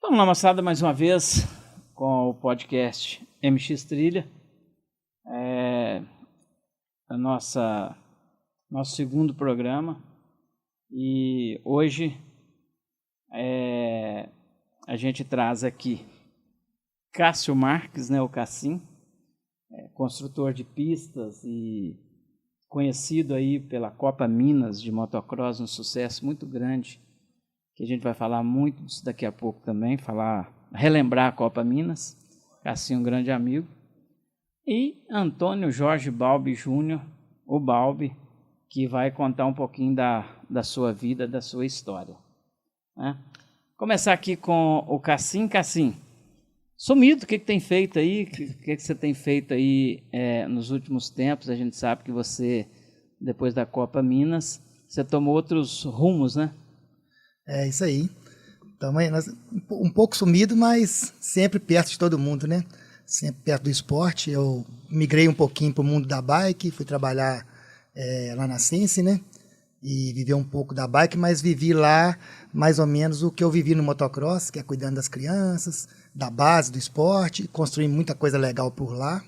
Vamos lá, moçada, mais uma vez com o podcast MX Trilha. Nosso segundo programa. E hoje a gente traz aqui Cássio Marques, né, o Cassim, construtor de pistas e conhecido aí pela Copa Minas de motocross, um sucesso muito grande, que a gente vai falar muito disso daqui a pouco também, relembrar a Copa Minas. Cassim, um grande amigo. E Antônio Jorge Balbi Júnior, o Balbi, que vai contar um pouquinho da sua vida, da sua história, né? Começar aqui com o Cassim. Cassim, sumido, o que tem feito aí? O que você tem feito aí nos últimos tempos? A gente sabe que você, depois da Copa Minas, você tomou outros rumos, né? É isso aí. Um pouco sumido, mas sempre perto de todo mundo, né? Sempre perto do esporte. Eu migrei um pouquinho para o mundo da bike, fui trabalhar lá na Sense, né? E viver um pouco da bike, mas vivi lá mais ou menos o que eu vivi no motocross, que é cuidando das crianças, da base do esporte, construí muita coisa legal por lá.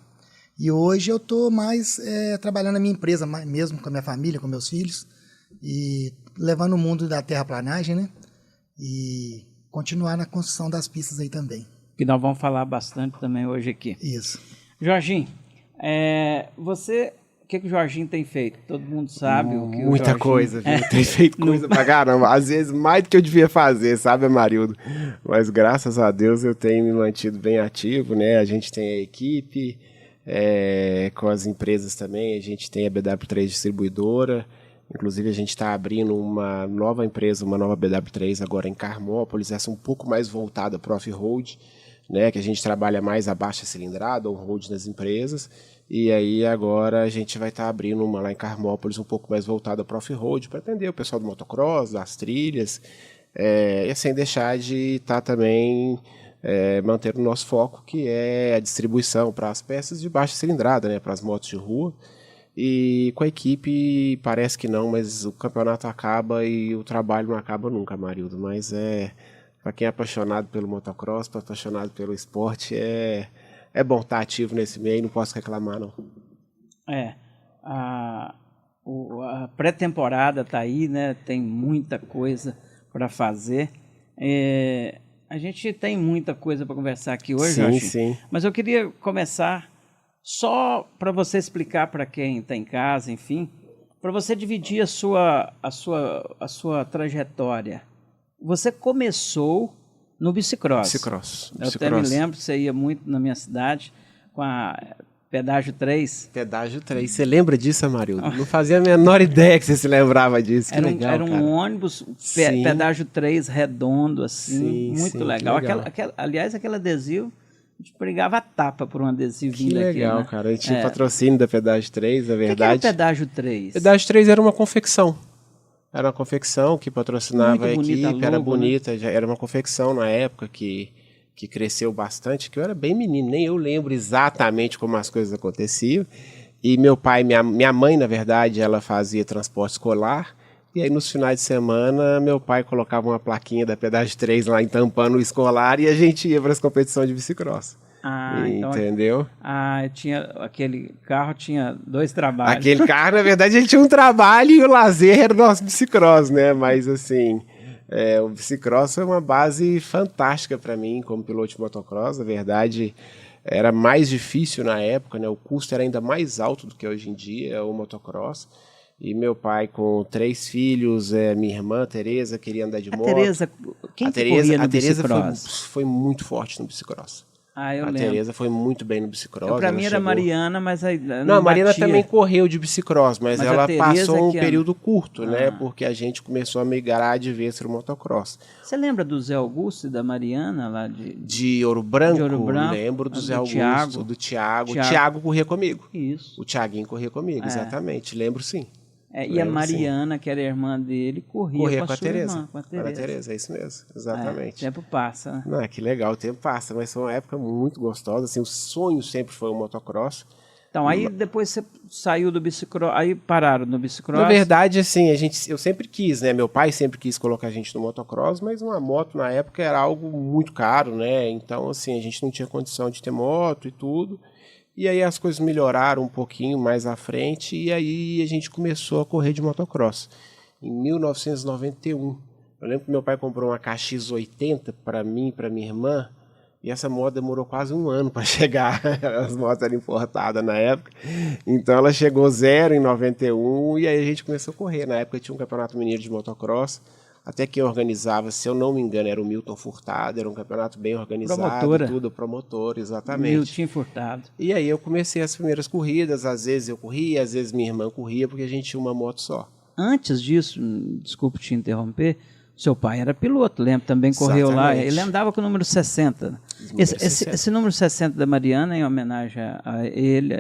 E hoje eu estou mais trabalhando na minha empresa, mesmo com a minha família, com meus filhos, e levando o mundo da terraplanagem, né? E continuar na construção das pistas aí também. Que nós vamos falar bastante também hoje aqui. Isso. Jorginho, o que o Jorginho tem feito? Todo mundo sabe o que o Muita Jorginho... coisa, viu? Tem feito coisa pra caramba. Às vezes mais do que eu devia fazer, sabe, Amarildo? Mas graças a Deus eu tenho me mantido bem ativo, né? A gente tem a equipe, com as empresas também, a gente tem a BW3 distribuidora. Inclusive a gente está abrindo uma nova empresa, uma nova BW3 agora em Carmópolis, essa um pouco mais voltada para o off-road, né, que a gente trabalha mais a baixa cilindrada, on-road nas empresas, e aí agora a gente vai estar abrindo uma lá em Carmópolis um pouco mais voltada para o off-road, para atender o pessoal do motocross, das trilhas, e sem deixar de estar também mantendo o nosso foco, que é a distribuição para as peças de baixa cilindrada, né, para as motos de rua. E com a equipe parece que não, mas o campeonato acaba e o trabalho não acaba nunca, Amarildo. Mas para quem é apaixonado pelo motocross, apaixonado pelo esporte, é bom estar ativo nesse meio, não posso reclamar não. A pré-temporada está aí, né? Tem muita coisa para fazer. A gente tem muita coisa para conversar aqui hoje, sim, Jorge. Sim. Mas eu queria começar só para você explicar para quem está em casa, enfim, para você dividir a sua trajetória. Você começou no bicicross. Eu até me lembro que você ia muito na minha cidade com a Pedágio 3. Pedágio 3. Você lembra disso, Amarildo? Não fazia a menor ideia que você se lembrava disso. Que legal, era um ônibus, Pedágio 3 redondo, assim, muito legal. Aliás, aquele adesivo, a gente brigava a tapa por um adesivinho daquele. Que legal, né? cara. A gente tinha patrocínio da Pedágio 3, na verdade. O que era o Pedágio 3? Pedágio 3 era uma confecção. Era uma confecção que patrocinava muito a equipe, logo, era bonita. Né? Já era uma confecção na época que cresceu bastante, que eu era bem menino, nem eu lembro exatamente como as coisas aconteciam. E meu pai, minha mãe, na verdade, ela fazia transporte escolar. E aí, nos finais de semana, meu pai colocava uma plaquinha da Pedágio 3 lá entampando o escolar e a gente ia para as competições de bicicross. Entendeu? Aquele carro tinha dois trabalhos. Aquele carro, na verdade, ele tinha um trabalho e o lazer era o nosso bicicross, né? Mas, assim, o bicicross foi uma base fantástica para mim como piloto de motocross. Na verdade, era mais difícil na época, né? O custo era ainda mais alto do que hoje em dia, o motocross. E meu pai com 3 filhos, minha irmã, Tereza, queria andar de moto. Quem corria no a Tereza bicicross? foi muito forte no bicicross. Eu lembro. Tereza foi muito bem no bicicross. Pra mim era Mariana, mas aí não, a Mariana também correu de bicicross, mas ela passou um período curto, né? Porque a gente começou a migrar de vez para o motocross. Você lembra do Zé Augusto e da Mariana lá de Ouro Branco? De Ouro Branco. Lembro do Zé Augusto, do Thiago. O Thiago corria comigo. Isso. O Thiaguinho corria comigo, exatamente. Lembro sim. E a Mariana, que era a irmã dele, corria com a Tereza. irmã, com a Tereza, é isso mesmo, exatamente. O tempo passa, né? Não, que legal, o tempo passa, mas foi uma época muito gostosa, assim, o sonho sempre foi o motocross, Então, aí depois você saiu do bicicross, aí pararam no bicicross. Na verdade, assim, eu sempre quis, né? Meu pai sempre quis colocar a gente no motocross, mas uma moto na época era algo muito caro, né? Então, assim, a gente não tinha condição de ter moto e tudo. E aí as coisas melhoraram um pouquinho mais à frente e aí a gente começou a correr de motocross. Em 1991. Eu lembro que meu pai comprou uma KX80 para mim e para minha irmã. E essa moto demorou quase um ano para chegar. As motos eram importadas na época. Então ela chegou zero em 91 e aí a gente começou a correr. Na época tinha um campeonato mineiro de motocross. Até quem organizava, se eu não me engano, era o Milton Furtado. Era um campeonato bem organizado. Promotora. Tudo, promotor, exatamente. Milton Furtado. E aí eu comecei as primeiras corridas. Às vezes eu corria, às vezes minha irmã corria, porque a gente tinha uma moto só. Antes disso, desculpe te interromper, seu pai era piloto, lembra? Também correu Exatamente. lá. Ele andava com o número 60. Esse número 60 da Mariana, em homenagem a ele,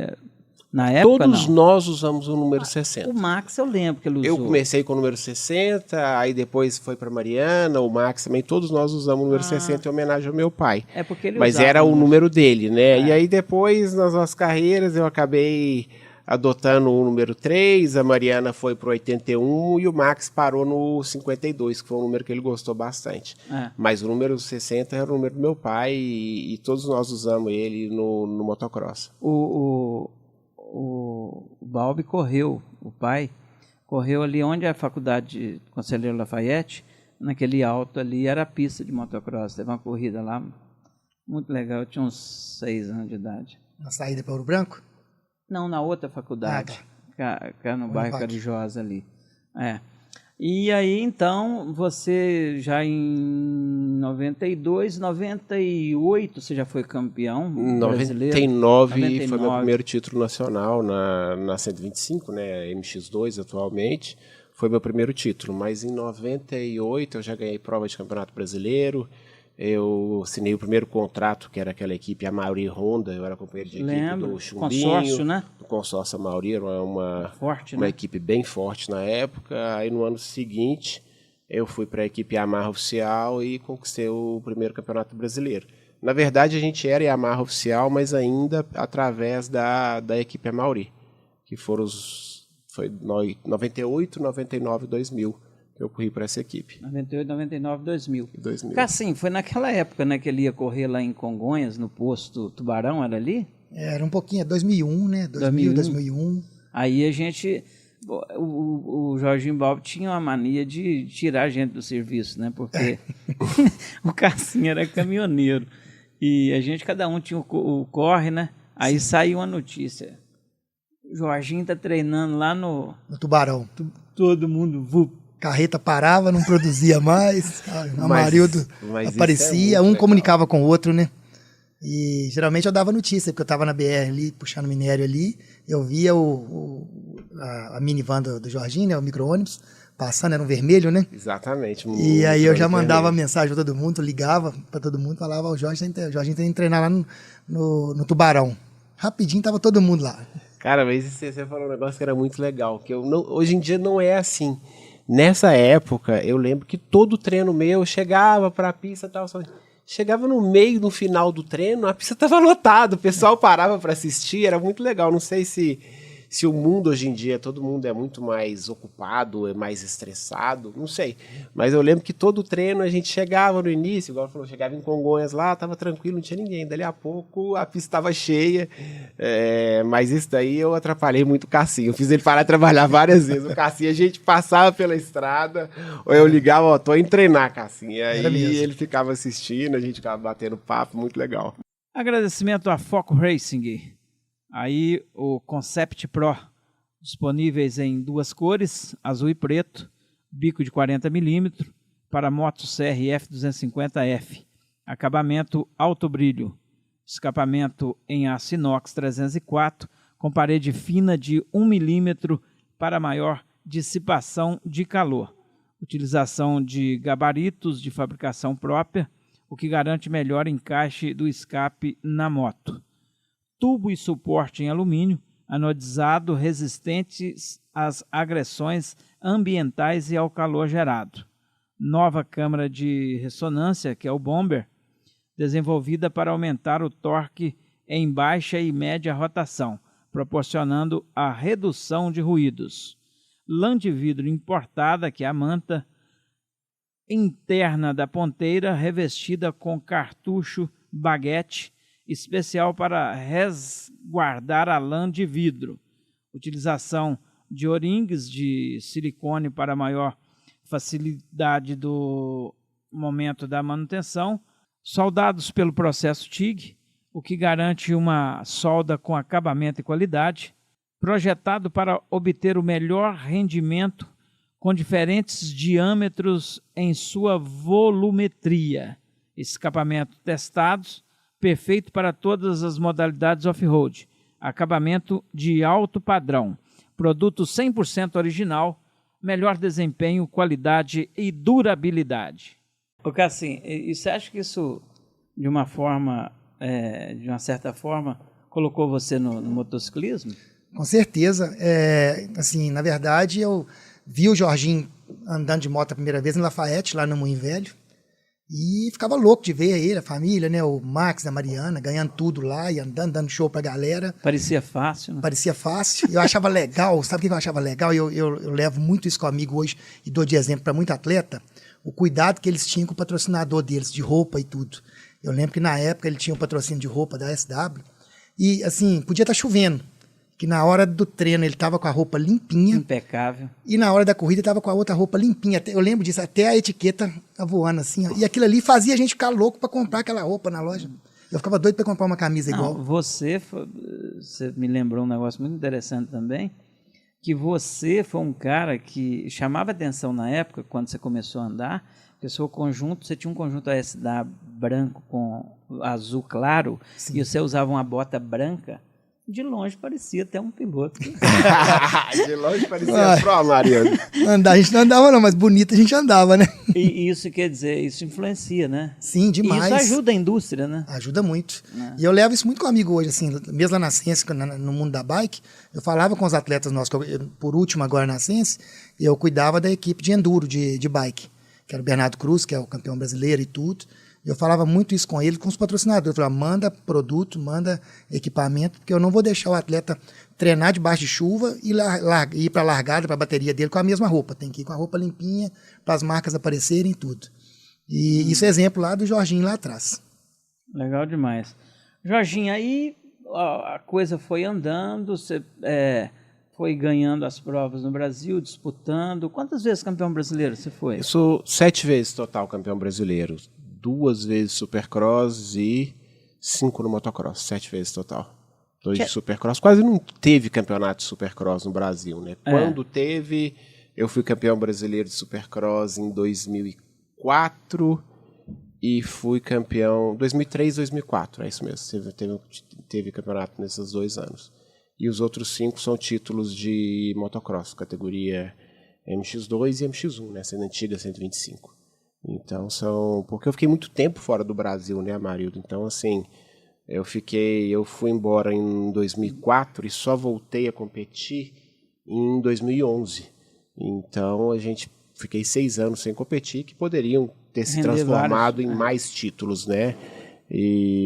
na época, Todos não? nós usamos o número 60. O Max eu lembro que ele usou. Eu comecei com o número 60, aí depois foi para Mariana, o Max também, todos nós usamos o número 60 em homenagem ao meu pai. É porque ele Mas usava era o número dele, né? É. E aí depois, nas nossas carreiras, eu acabei adotando o número 3, a Mariana foi pro 81 e o Max parou no 52, que foi um número que ele gostou bastante. É. Mas o número 60 era o número do meu pai e todos nós usamos ele no motocross. O Balbi correu, o pai, correu ali onde é a faculdade de Conselheiro Lafayette, naquele alto ali, era a pista de motocross. Teve uma corrida lá, muito legal, eu tinha uns 6 anos de idade. Na saída para Ouro Branco? Não, na outra faculdade, cá no bairro Carijosa ali. É. E aí, então, você já em 92, 98, você já foi campeão brasileiro? 99 foi meu primeiro título nacional na 125, né, MX2 atualmente. Foi meu primeiro título, mas em 98 eu já ganhei prova de campeonato brasileiro. Eu assinei o primeiro contrato, que era aquela equipe Amauri Honda, eu era companheiro de equipe do Chumbinho. Consórcio, né? Do consórcio Amauri, era uma né? equipe bem forte na época. Aí no ano seguinte, eu fui para a equipe Yamaha Oficial e conquistei o primeiro campeonato brasileiro. Na verdade, a gente era Yamaha Oficial, mas ainda através da equipe Amauri, que foi 98, 99 e 2000. Eu corri para essa equipe. 98, 99, 2000. Cassim, foi naquela época, né, que ele ia correr lá em Congonhas, no posto Tubarão, era ali? Era um pouquinho, 2001, né? 2001. Aí a gente... O Jorginho Balbi tinha uma mania de tirar a gente do serviço, né? Porque o Cassim era caminhoneiro. E a gente, cada um tinha o corre, né? Aí saiu uma notícia. O Jorginho tá treinando lá no Tubarão. Todo mundo... Carreta parava, não produzia mais, o Amarildo aparecia, um comunicava com o outro, né? E geralmente eu dava notícia, porque eu estava na BR ali, puxando minério ali, eu via a minivan do Jorginho, né, o micro-ônibus, passando, era um vermelho, né? Exatamente. E aí eu já mandava mensagem para todo mundo, ligava para todo mundo, falava, o Jorginho tem que treinar lá no Tubarão. Rapidinho tava todo mundo lá. Cara, mas você falou um negócio que era muito legal, que hoje em dia não é assim. Nessa época, eu lembro que todo treino meu, eu chegava para a pista e tal, chegava no final do treino, a pista estava lotada, o pessoal parava para assistir, era muito legal. Não sei se o mundo hoje em dia, todo mundo é muito mais ocupado, é mais estressado, não sei. Mas eu lembro que todo treino a gente chegava no início, igual falou, chegava em Congonhas lá, estava tranquilo, não tinha ninguém. Dali a pouco a pista estava cheia, mas isso daí eu atrapalhei muito o Cassinho. Eu fiz ele parar de trabalhar várias vezes. O Cassinho, a gente passava pela estrada, ou eu ligava, ó, tô indo treinar, Cassinho. E aí ele ficava assistindo, a gente ficava batendo papo, muito legal. Agradecimento a Foco Racing. Aí o Concept Pro, disponíveis em 2 cores, azul e preto, bico de 40 mm, para moto CRF 250F, acabamento alto brilho, escapamento em aço inox 304, com parede fina de 1 mm para maior dissipação de calor, utilização de gabaritos de fabricação própria, o que garante melhor encaixe do escape na moto. Tubo e suporte em alumínio, anodizado, resistentes às agressões ambientais e ao calor gerado. Nova câmara de ressonância, que é o Bomber, desenvolvida para aumentar o torque em baixa e média rotação, proporcionando a redução de ruídos. Lã de vidro importada, que é a manta interna da ponteira, revestida com cartucho baguete, especial para resguardar a lã de vidro. Utilização de O-rings de silicone para maior facilidade do momento da manutenção, soldados pelo processo TIG, o que garante uma solda com acabamento e qualidade, projetado para obter o melhor rendimento com diferentes diâmetros em sua volumetria. Escapamento testados, perfeito para todas as modalidades off-road. Acabamento de alto padrão. Produto 100% original, melhor desempenho, qualidade e durabilidade. Ô Cassim, e você acha que isso, de uma certa forma, colocou você no motociclismo? Com certeza. Assim, na verdade, eu vi o Jorginho andando de moto a primeira vez em Lafayette, lá no Moinho Velho, e ficava louco de ver ele, a família, né? O Max, a Mariana, ganhando tudo lá e andando, dando show pra galera. Parecia fácil, né? Parecia fácil. Eu achava legal, sabe o que eu achava legal? Eu levo muito isso comigo hoje e dou de exemplo para muito atleta, o cuidado que eles tinham com o patrocinador deles, de roupa e tudo. Eu lembro que na época ele tinha um patrocínio de roupa da SW e, assim, podia estar chovendo, que na hora do treino ele estava com a roupa limpinha. Impecável. E na hora da corrida ele estava com a outra roupa limpinha. Eu lembro disso, até a etiqueta voando assim. Ó. E aquilo ali fazia a gente ficar louco para comprar aquela roupa na loja. Eu ficava doido para comprar uma camisa igual. Você me lembrou um negócio muito interessante também, que você foi um cara que chamava atenção na época, quando você começou a andar, porque você tinha um conjunto ASW branco com azul claro. Sim. E você usava uma bota branca. De longe parecia até um piloto. De longe parecia pro, Mariano. A gente não andava não, mas bonito a gente andava, né? E isso quer dizer, isso influencia, né? Sim, demais. E isso ajuda a indústria, né? Ajuda muito. E eu levo isso muito comigo hoje, assim, mesmo lá na Ciência, no mundo da bike, eu falava com os atletas nossos, por último agora na Ciência, eu cuidava da equipe de enduro, de bike, que era o Bernardo Cruz, que é o campeão brasileiro e tudo. Eu falava muito isso com ele, com os patrocinadores. Eu falava, manda produto, manda equipamento, porque eu não vou deixar o atleta treinar debaixo de chuva e ir para a largada, para a bateria dele com a mesma roupa. Tem que ir com a roupa limpinha, para as marcas aparecerem e tudo. E isso é exemplo lá do Jorginho lá atrás. Legal demais. Jorginho, aí a coisa foi andando, você foi ganhando as provas no Brasil, disputando. Quantas vezes campeão brasileiro você foi? Eu sou 7 vezes total campeão brasileiro. 2 vezes Supercross e 5 no motocross, 7 vezes total. 2 de Supercross. Quase não teve campeonato de Supercross no Brasil, né? Quando teve, eu fui campeão brasileiro de Supercross em 2004 e fui campeão 2003, 2004, é isso mesmo. Teve campeonato nesses 2 anos. E os outros 5 são títulos de motocross, categoria MX2 e MX1, né? Sendo antiga 125. Então porque eu fiquei muito tempo fora do Brasil, né, Amarildo? Então, assim, eu fui embora em 2004 e só voltei a competir em 2011. Então, fiquei 6 anos sem competir, que poderiam ter se transformado em mais títulos, né?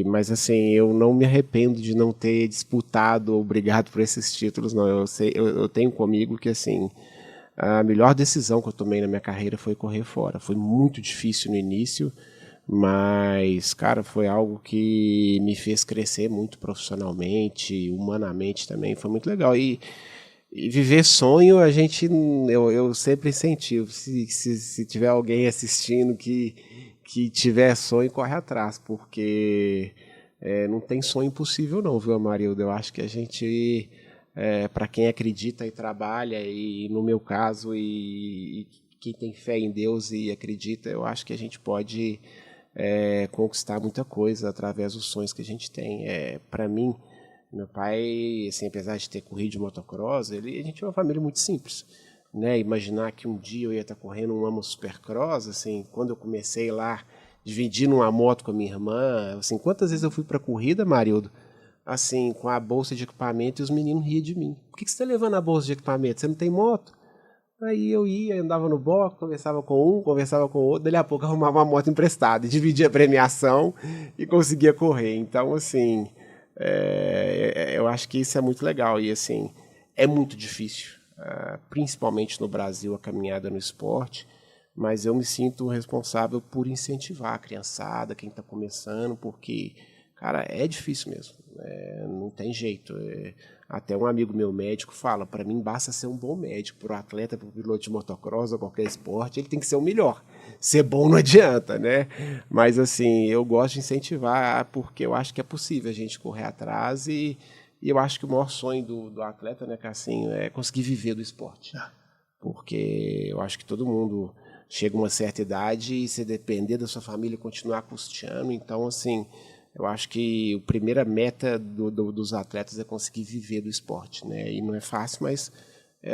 Mas, assim, eu não me arrependo de não ter disputado ou brigado por esses títulos, não. Eu tenho comigo que, assim, a melhor decisão que eu tomei na minha carreira foi correr fora. Foi muito difícil no início, mas, cara, foi algo que me fez crescer muito profissionalmente, humanamente também. Foi muito legal. E viver sonho, eu sempre incentivo. Se tiver alguém assistindo que tiver sonho, corre atrás, porque não tem sonho impossível não, viu, Amarildo? Eu acho que a gente... para quem acredita e trabalha, e no meu caso, e quem tem fé em Deus e acredita, eu acho que a gente pode conquistar muita coisa através dos sonhos que a gente tem. Para mim, meu pai, assim, apesar de ter corrido de motocross, a gente é uma família muito simples, né? Imaginar que um dia eu ia estar correndo um AMA Supercross, assim, quando eu comecei lá, dividindo uma moto com a minha irmã, assim, quantas vezes eu fui para corrida, Marildo, assim, com a bolsa de equipamento, e os meninos riam de mim. Por que você está levando a bolsa de equipamento? Você não tem moto? Aí eu ia, andava no bloco, conversava com um, conversava com o outro, dali a pouco arrumava uma moto emprestada, dividia a premiação e conseguia correr. Então, assim, Eu acho que isso é muito legal e assim, é muito difícil, principalmente no Brasil, a caminhada no esporte, mas eu me sinto responsável por incentivar a criançada, quem está começando, porque, cara, é difícil mesmo, não tem jeito. Até um amigo meu médico fala, para mim basta ser um bom médico, para o atleta, para o piloto de motocross ou qualquer esporte, ele tem que ser o melhor. Ser bom não adianta, né? Mas assim, eu gosto de incentivar porque eu acho que é possível a gente correr atrás e eu acho que o maior sonho do atleta, né, Cassinho, é conseguir viver do esporte. Porque eu acho que todo mundo chega a uma certa idade e se depender da sua família continuar custeando, então assim, eu acho que a primeira meta dos atletas é conseguir viver do esporte, né? E não é fácil, mas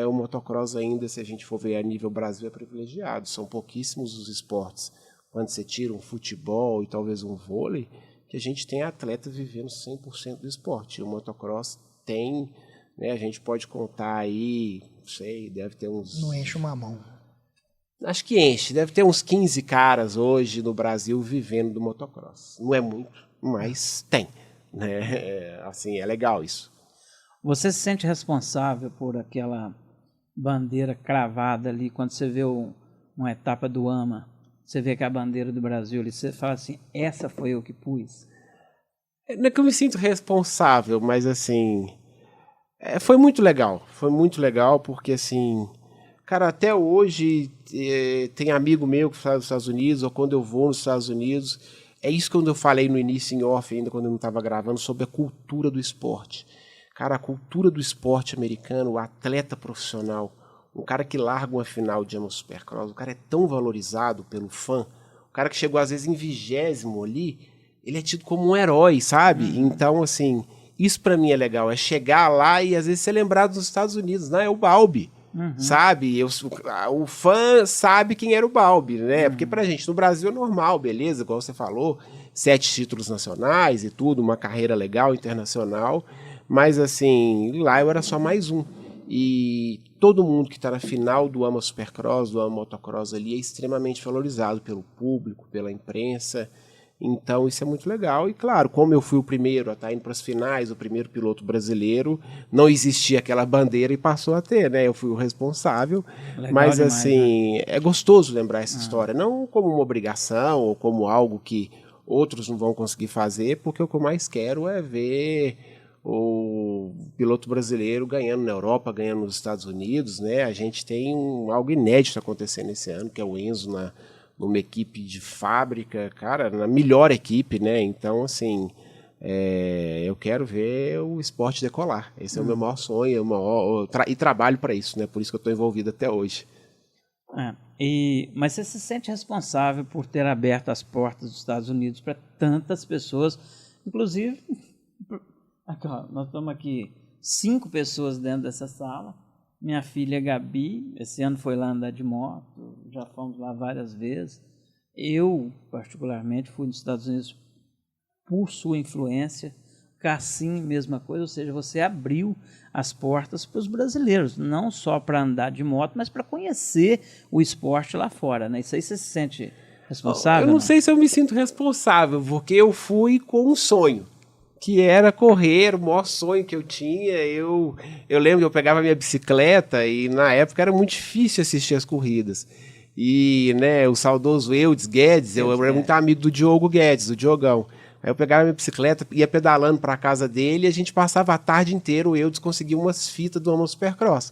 o motocross ainda, se a gente for ver a nível Brasil, é privilegiado. São pouquíssimos os esportes, quando você tira um futebol e talvez um vôlei, que a gente tem atleta vivendo 100% do esporte. E o motocross tem, né? A gente pode contar aí, não sei, deve ter uns... Não enche uma mão. Acho que enche, deve ter uns 15 caras hoje no Brasil vivendo do motocross. Não é muito, mas tem, né? Assim, é legal isso. Você se sente responsável por aquela bandeira cravada ali, quando você vê uma etapa do AMA, você vê que a bandeira do Brasil ali, você fala assim, essa foi eu que pus? Não é que eu me sinto responsável, mas assim, foi muito legal porque assim, cara, até hoje tem amigo meu que faz nos Estados Unidos, ou quando eu vou nos Estados Unidos, é isso que eu falei no início em off ainda, quando eu não estava gravando, sobre a cultura do esporte. Cara, a cultura do esporte americano, o atleta profissional, um cara que larga uma final de AMA Supercross, o cara é tão valorizado pelo fã, o cara que chegou às vezes em 20º ali, ele é tido como um herói, sabe? Então, assim, isso pra mim é legal, é chegar lá e às vezes ser lembrado dos Estados Unidos, né? É o Balbi, sabe? O fã sabe quem era o Balbi, né? Porque pra gente, no Brasil é normal, beleza, igual você falou, 7 títulos nacionais e tudo, uma carreira legal, internacional, mas assim, lá eu era só mais um. E todo mundo que está na final do AMA Supercross, do AMA Motocross ali, é extremamente valorizado pelo público, pela imprensa. Então isso é muito legal. E claro, como eu fui o primeiro a estar indo para as finais, o primeiro piloto brasileiro, não existia aquela bandeira e passou a ter, né? Eu fui o responsável. Legal mas demais, assim, né? É gostoso lembrar essa história. Não como uma obrigação ou como algo que outros não vão conseguir fazer, porque o que eu mais quero é ver o piloto brasileiro ganhando na Europa, ganhando nos Estados Unidos, né? A gente tem algo inédito acontecendo esse ano, que é o Enzo numa equipe de fábrica, cara, na melhor equipe, né? Então, assim, eu quero ver o esporte decolar. Esse é o meu maior sonho, e trabalho para isso, né? Por isso que eu estou envolvido até hoje. Mas você se sente responsável por ter aberto as portas dos Estados Unidos para tantas pessoas, inclusive... Aqui, ó, nós estamos aqui 5 pessoas dentro dessa sala. Minha filha Gabi, esse ano foi lá andar de moto, já fomos lá várias vezes. Eu, particularmente, fui nos Estados Unidos por sua influência. Cassim, mesma coisa, ou seja, você abriu as portas para os brasileiros, não só para andar de moto, mas para conhecer o esporte lá fora, né? Isso aí você se sente responsável? Eu não sei se eu me sinto responsável, porque eu fui com um sonho, que era correr, o maior sonho que eu tinha. Eu lembro que eu pegava minha bicicleta e na época era muito difícil assistir as corridas. E, né, o saudoso Eudes Guedes, eu era muito amigo do Diogo Guedes, do Diogão. Aí eu pegava minha bicicleta, ia pedalando para a casa dele e a gente passava a tarde inteira, o Eudes conseguia umas fitas do AMA Supercross.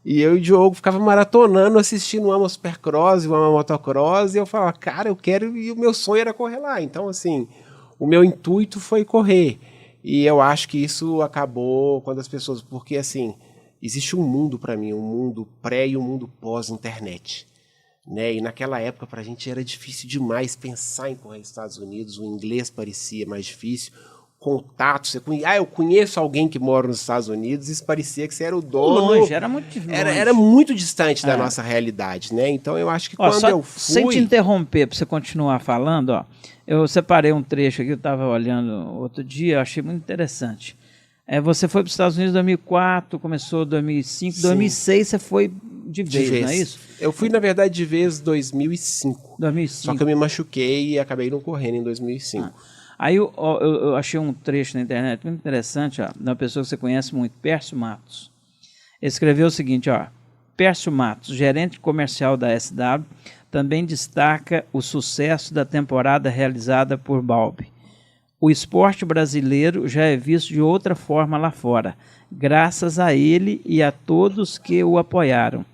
E eu e o Diogo ficava maratonando, assistindo o AMA Supercross e o AMA Motocross, e eu falava, cara, eu quero, e o meu sonho era correr lá. Então, assim, o meu intuito foi correr. E eu acho que isso acabou quando as pessoas... Porque, assim, existe um mundo para mim, um mundo pré e um mundo pós-internet. Né? E naquela época, para a gente, era difícil demais pensar em correr nos Estados Unidos. O inglês parecia mais difícil. Contato, eu conheço alguém que mora nos Estados Unidos, isso parecia que você era o dono. Longe, era muito longe. Era muito distante da nossa realidade, né? Então, eu acho que quando eu fui... Sem te interromper, para você continuar falando, ó, eu separei um trecho aqui, eu estava olhando outro dia, eu achei muito interessante. Você foi para os Estados Unidos em 2004, começou em 2005, em 2006 você foi de vez, não é isso? Eu fui, na verdade, de vez em 2005. 2005. Só que eu me machuquei e acabei não correndo em 2005. Aí eu achei um trecho na internet muito interessante, ó, de uma pessoa que você conhece muito, Pércio Matos. Ele escreveu o seguinte, ó, Pércio Matos, gerente comercial da SW, também destaca o sucesso da temporada realizada por Balbi. O esporte brasileiro já é visto de outra forma lá fora, graças a ele e a todos que o apoiaram.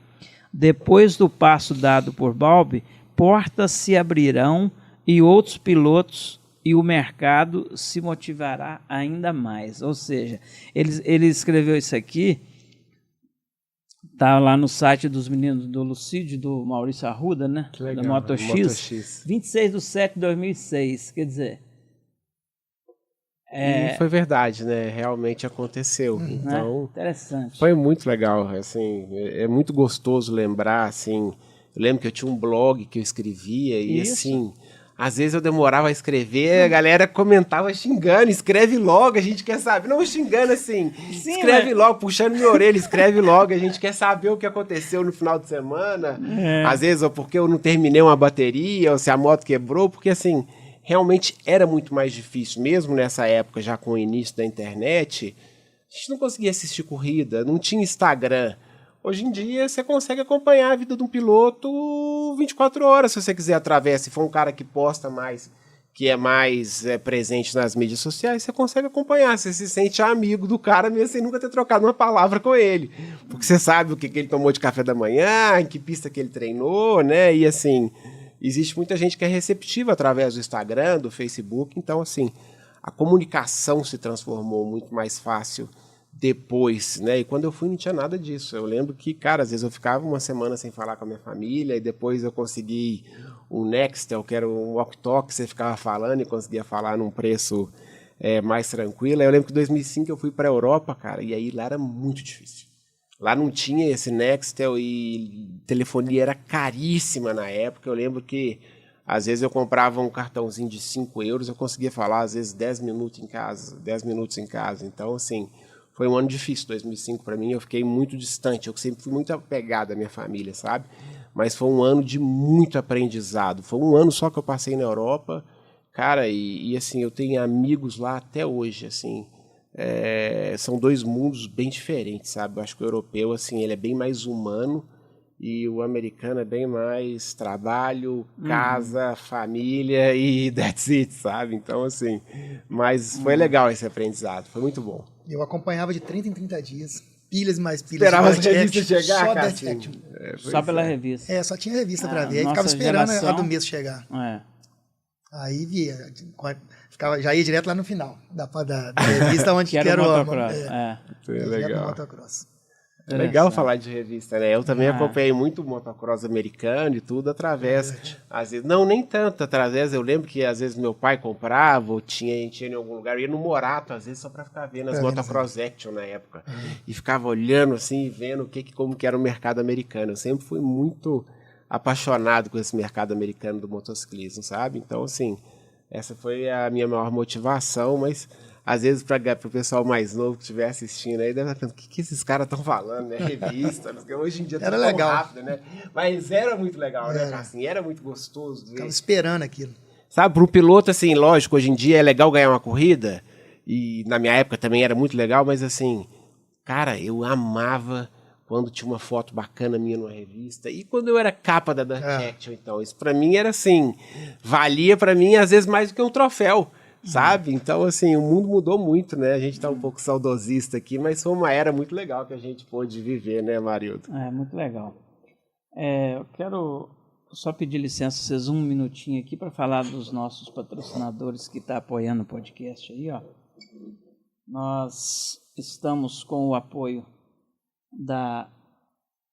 Depois do passo dado por Balbi, portas se abrirão e outros pilotos e o mercado se motivará ainda mais. Ou seja, ele escreveu isso aqui, está lá no site dos meninos do Lucídio, do Maurício Arruda, né? Que legal, da Moto X, 26/7/2006, quer dizer... E foi verdade, né? Realmente aconteceu. Então, interessante. Foi muito legal, assim, é muito gostoso lembrar, assim, eu lembro que eu tinha um blog que eu escrevia e, assim, às vezes eu demorava a escrever, a galera comentava xingando, escreve logo, a gente quer saber, não xingando assim, escreve logo, puxando minha orelha, escreve logo, a gente quer saber o que aconteceu no final de semana, às vezes ou porque eu não terminei uma bateria, ou se a moto quebrou, porque assim... Realmente era muito mais difícil, mesmo nessa época, já com o início da internet, a gente não conseguia assistir corrida, não tinha Instagram. Hoje em dia, você consegue acompanhar a vida de um piloto 24 horas, se você quiser, através. Se for um cara que posta mais, que é mais presente nas mídias sociais, você consegue acompanhar, você se sente amigo do cara mesmo sem nunca ter trocado uma palavra com ele. Porque você sabe o que ele tomou de café da manhã, em que pista que ele treinou, né? E assim... Existe muita gente que é receptiva através do Instagram, do Facebook, então assim, a comunicação se transformou muito mais fácil depois, né? E quando eu fui não tinha nada disso. Eu lembro que, cara, às vezes eu ficava uma semana sem falar com a minha família e depois eu consegui um Nextel, que era um walk-talk, você ficava falando e conseguia falar num preço mais tranquilo. Aí eu lembro que em 2005 eu fui para a Europa, cara, e aí lá era muito difícil. Lá não tinha esse Nextel e telefonia era caríssima na época. Eu lembro que, às vezes, eu comprava um cartãozinho de 5 euros, eu conseguia falar, às vezes, 10 minutos em casa. Então, assim, foi um ano difícil, 2005 para mim. Eu fiquei muito distante, eu sempre fui muito apegado à minha família, sabe? Mas foi um ano de muito aprendizado. Foi um ano só que eu passei na Europa, cara, e assim, eu tenho amigos lá até hoje, assim... são dois mundos bem diferentes, sabe? Eu acho que o europeu, assim, ele é bem mais humano e o americano é bem mais trabalho, casa, família e that's it, sabe? Então, assim, mas foi legal esse aprendizado, foi muito bom. Eu acompanhava de 30 em 30 dias, pilhas e mais pilhas. Esperava as revistas chegar, só cara? Só pela revista. Só tinha revista pra ver, aí ficava esperando a do mês chegar. Aí via, já ia direto lá no final da revista onde que era o motocross. Legal. Motocross. É legal falar de revista, né? Eu também acompanhei muito o motocross americano e tudo através, às vezes, não nem tanto através, eu lembro que às vezes meu pai comprava, ou a gente ia em algum lugar, eu ia no Morato, às vezes só pra ficar vendo as motocross action na época, e ficava olhando assim, e vendo como que era o mercado americano. Eu sempre fui muito apaixonado com esse mercado americano do motociclismo, sabe? Então, assim, essa foi a minha maior motivação, mas às vezes para o pessoal mais novo que estiver assistindo aí, deve estar pensando, o que esses caras estão falando, né? Revista, porque hoje em dia era tudo legal. Tão rápido, né? Mas era muito legal, né, assim, era muito gostoso. Ficava esperando aquilo. Sabe, para um piloto, assim, lógico, hoje em dia é legal ganhar uma corrida, e na minha época também era muito legal, mas assim, cara, eu amava quando tinha uma foto bacana minha numa revista, e quando eu era capa da Dirt Action, então, isso pra mim era assim, valia pra mim às vezes mais do que um troféu, sabe? Então, assim, o mundo mudou muito, né? A gente tá um pouco saudosista aqui, mas foi uma era muito legal que a gente pôde viver, né, Marildo? Muito legal. Eu quero só pedir licença vocês um minutinho aqui para falar dos nossos patrocinadores que estão apoiando o podcast aí, ó. Nós estamos com o apoio da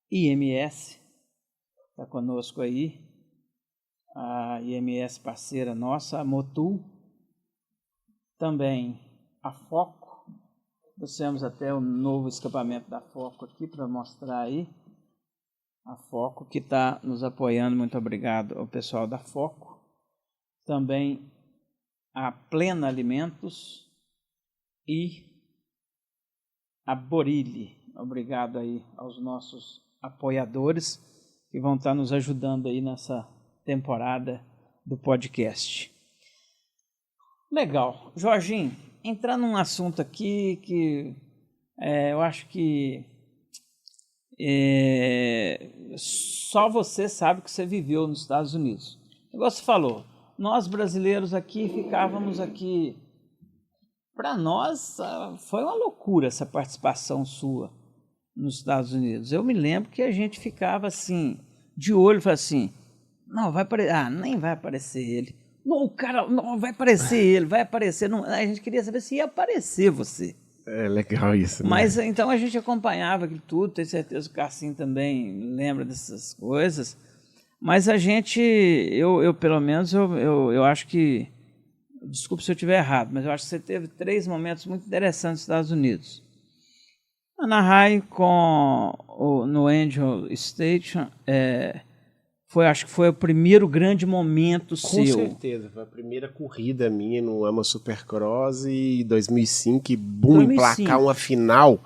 IMS, está conosco aí, a IMS parceira nossa, a Motul, também a Foco, trouxemos até o novo escapamento da Foco aqui para mostrar aí, a Foco que está nos apoiando, muito obrigado ao pessoal da Foco, também a Plena Alimentos e a Borilli. Obrigado aí aos nossos apoiadores que vão estar nos ajudando aí nessa temporada do podcast. Legal. Jorginho, entrando num assunto aqui que eu acho que só você sabe que você viveu nos Estados Unidos. Igual você falou, nós brasileiros aqui ficávamos aqui. Para nós foi uma loucura essa participação sua nos Estados Unidos. Eu me lembro que a gente ficava assim, de olho, falava assim, não, vai aparecer, nem vai aparecer ele. Não, o cara, não, vai aparecer ele, vai aparecer. Não, a gente queria saber se ia aparecer você. É legal isso, né? Mas então a gente acompanhava aquilo tudo, tenho certeza que o Cassim também lembra dessas coisas. Mas a gente, eu pelo menos, eu acho que, desculpe se eu estiver errado, mas eu acho que você teve 3 momentos muito interessantes nos Estados Unidos. Anaheim no Angel Station, acho que foi o primeiro grande momento seu. Com certeza, foi a primeira corrida minha no AMA Supercross e 2005, e boom, emplacar uma final.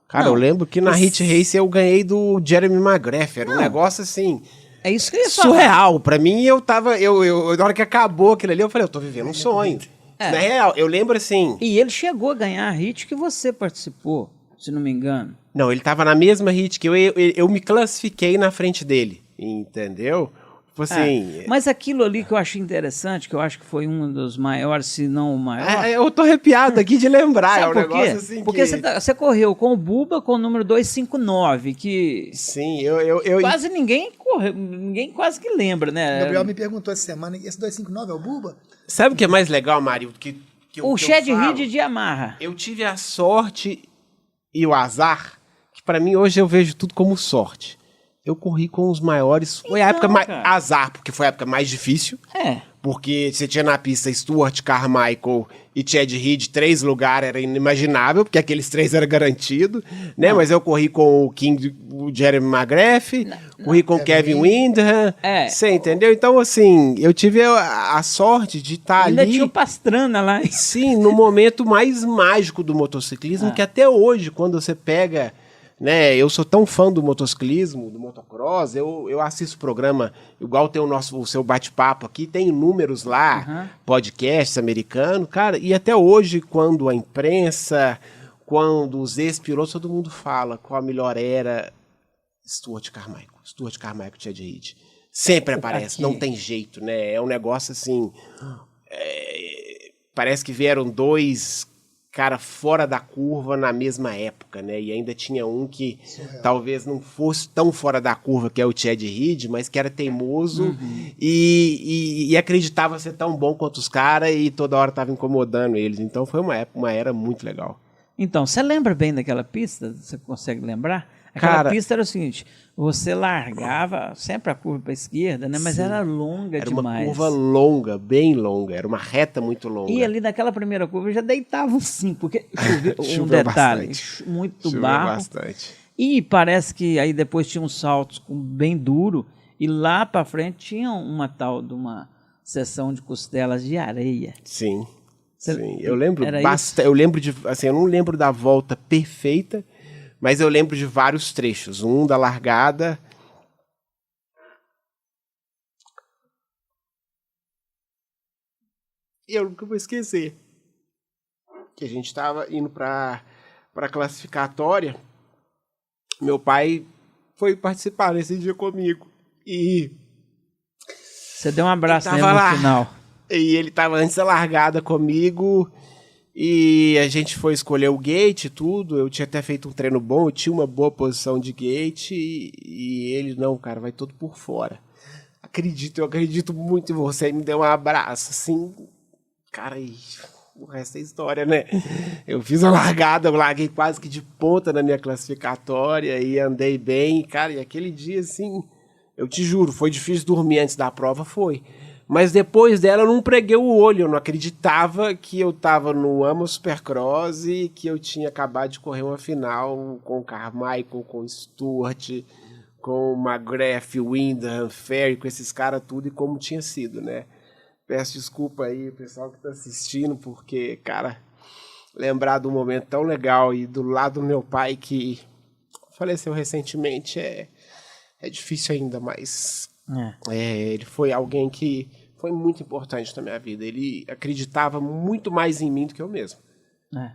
Cara, eu lembro que na Hit Race eu ganhei do Jeremy McGrath, era um negócio assim... É isso que eu ia surreal. Pra mim, na hora que acabou aquilo ali, eu falei, eu tô vivendo um sonho. Na real, eu lembro assim... E ele chegou a ganhar a hit que você participou, se não me engano. Não, ele tava na mesma hit que eu me classifiquei na frente dele, entendeu? Tipo assim... Mas aquilo ali que eu achei interessante, que eu acho que foi um dos maiores, se não o maior... eu tô arrepiado aqui de lembrar. Sabe por quê? Assim porque você correu com o Buba com o número 259, que... Sim, quase ninguém correu, ninguém quase que lembra, né? O Gabriel me perguntou essa semana, esse 259 é o Buba? Sabe o que é mais legal, Mário? O Chad Reed de Yamaha. Eu tive a sorte e o azar, que pra mim hoje eu vejo tudo como sorte. Eu corri com os maiores. Foi a época azar, porque foi a época mais difícil. Porque você tinha na pista Stuart, Carmichael e Chad Reed, 3 lugares, era inimaginável, porque aqueles 3 era garantido, né? Mas eu corri com o Jeremy McGrath, corri com o Kevin Windham, você entendeu? Então, assim, eu tive a sorte de estar ali... Ainda tinha o Pastrana lá. Sim, no momento mais mágico do motociclismo, que até hoje, quando você pega... Né, eu sou tão fã do motociclismo, do motocross, eu assisto programa, igual tem o seu bate-papo aqui, tem números lá, podcasts americanos, cara, e até hoje, quando a imprensa, quando os ex-pilotos, todo mundo fala qual a melhor era Stuart Carmichael, Chad Reed. Sempre aparece, não tem jeito, né, é um negócio assim, parece que vieram 2... cara fora da curva na mesma época, né? E ainda tinha um que talvez não fosse tão fora da curva, que é o Chad Reed, mas que era teimoso e acreditava ser tão bom quanto os caras e toda hora estava incomodando eles. Então foi uma era muito legal. Então, você lembra bem daquela pista? Você consegue lembrar? Aquela pista era o seguinte, você largava sempre a curva para a esquerda, né? Mas era longa demais. Era uma curva longa, bem longa, era uma reta muito longa. E ali naquela primeira curva já deitava um 5, porque choveu um detalhe, bastante. Muito Choveu barro. Bastante. E parece que aí depois tinha uns saltos bem duro e lá para frente tinha uma tal de uma seção de costelas de areia. Sim. Sim, eu lembro bastante. Eu lembro de, assim, eu não lembro da volta perfeita, mas eu lembro de vários trechos. Um da largada. E eu nunca vou esquecer. Que a gente estava indo para a classificatória. Meu pai foi participar nesse dia comigo. E você deu um abraço nele no final. E ele estava antes da largada comigo. E a gente foi escolher o gate e tudo. Eu tinha até feito um treino bom, eu tinha uma boa posição de gate. E ele, não, cara, vai todo por fora. Eu acredito muito em você. Aí me deu um abraço, assim. Cara, e o resto é história, né? Eu fiz a largada, eu larguei quase que de ponta na minha classificatória e andei bem. Cara, e aquele dia, assim, eu te juro, foi difícil dormir antes da prova, foi. Mas depois dela eu não preguei o olho, eu não acreditava que eu estava no AMA Supercross e que eu tinha acabado de correr uma final com o Carmichael, com o Stuart, com o McGrath, Windham, Ferry, com esses caras tudo e como tinha sido, né? Peço desculpa aí, pessoal que está assistindo, porque, cara, lembrar de um momento tão legal e do lado do meu pai que faleceu recentemente é difícil ainda, mas ele foi alguém que foi muito importante na minha vida. Ele acreditava muito mais em mim do que eu mesmo.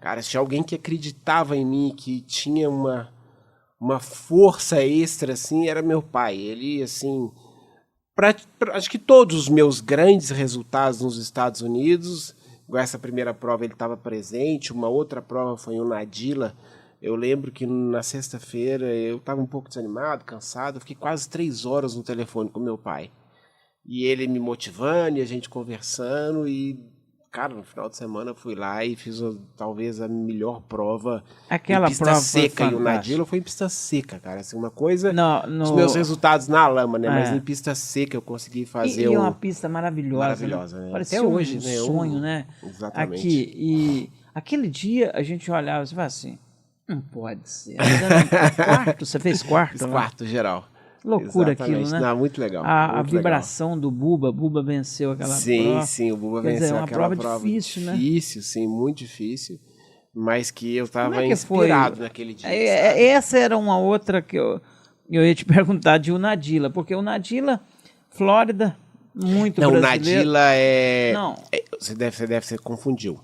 Cara, se tinha alguém que acreditava em mim, que tinha uma força extra, assim, era meu pai. Ele, assim, acho que todos os meus grandes resultados nos Estados Unidos, igual essa primeira prova ele estava presente, uma outra prova foi o Nadila. Eu lembro que na sexta-feira eu estava um pouco desanimado, cansado, eu fiquei quase 3 horas no telefone com meu pai. E ele me motivando, e a gente conversando, e, cara, no final de semana eu fui lá e fiz talvez a melhor prova Aquela em pista prova seca. E o Nadila foi em pista seca, cara. Assim, uma coisa, os meus resultados na lama, né? Mas em pista seca eu consegui fazer E uma pista maravilhosa. Maravilhosa, né? Parecia Até hoje, um né? sonho, né? Exatamente. Aqui, e aquele dia a gente olhava e falava assim, não pode ser. Mas era quarto, você fez quarto? Fiz quarto geral. Loucura Exatamente. aquilo, né? Não, muito legal. A muito vibração do Buba venceu aquela prova. Sim, o Buba Quer venceu dizer, uma aquela prova difícil, né? Difícil, sim, muito difícil. Mas que eu estava que inspirado foi? naquele dia. Essa era uma outra que eu ia te perguntar de Unadilla, porque o Unadilla, Flórida, muito não, brasileiro. Não, Unadilla Não. Você deve confundiu.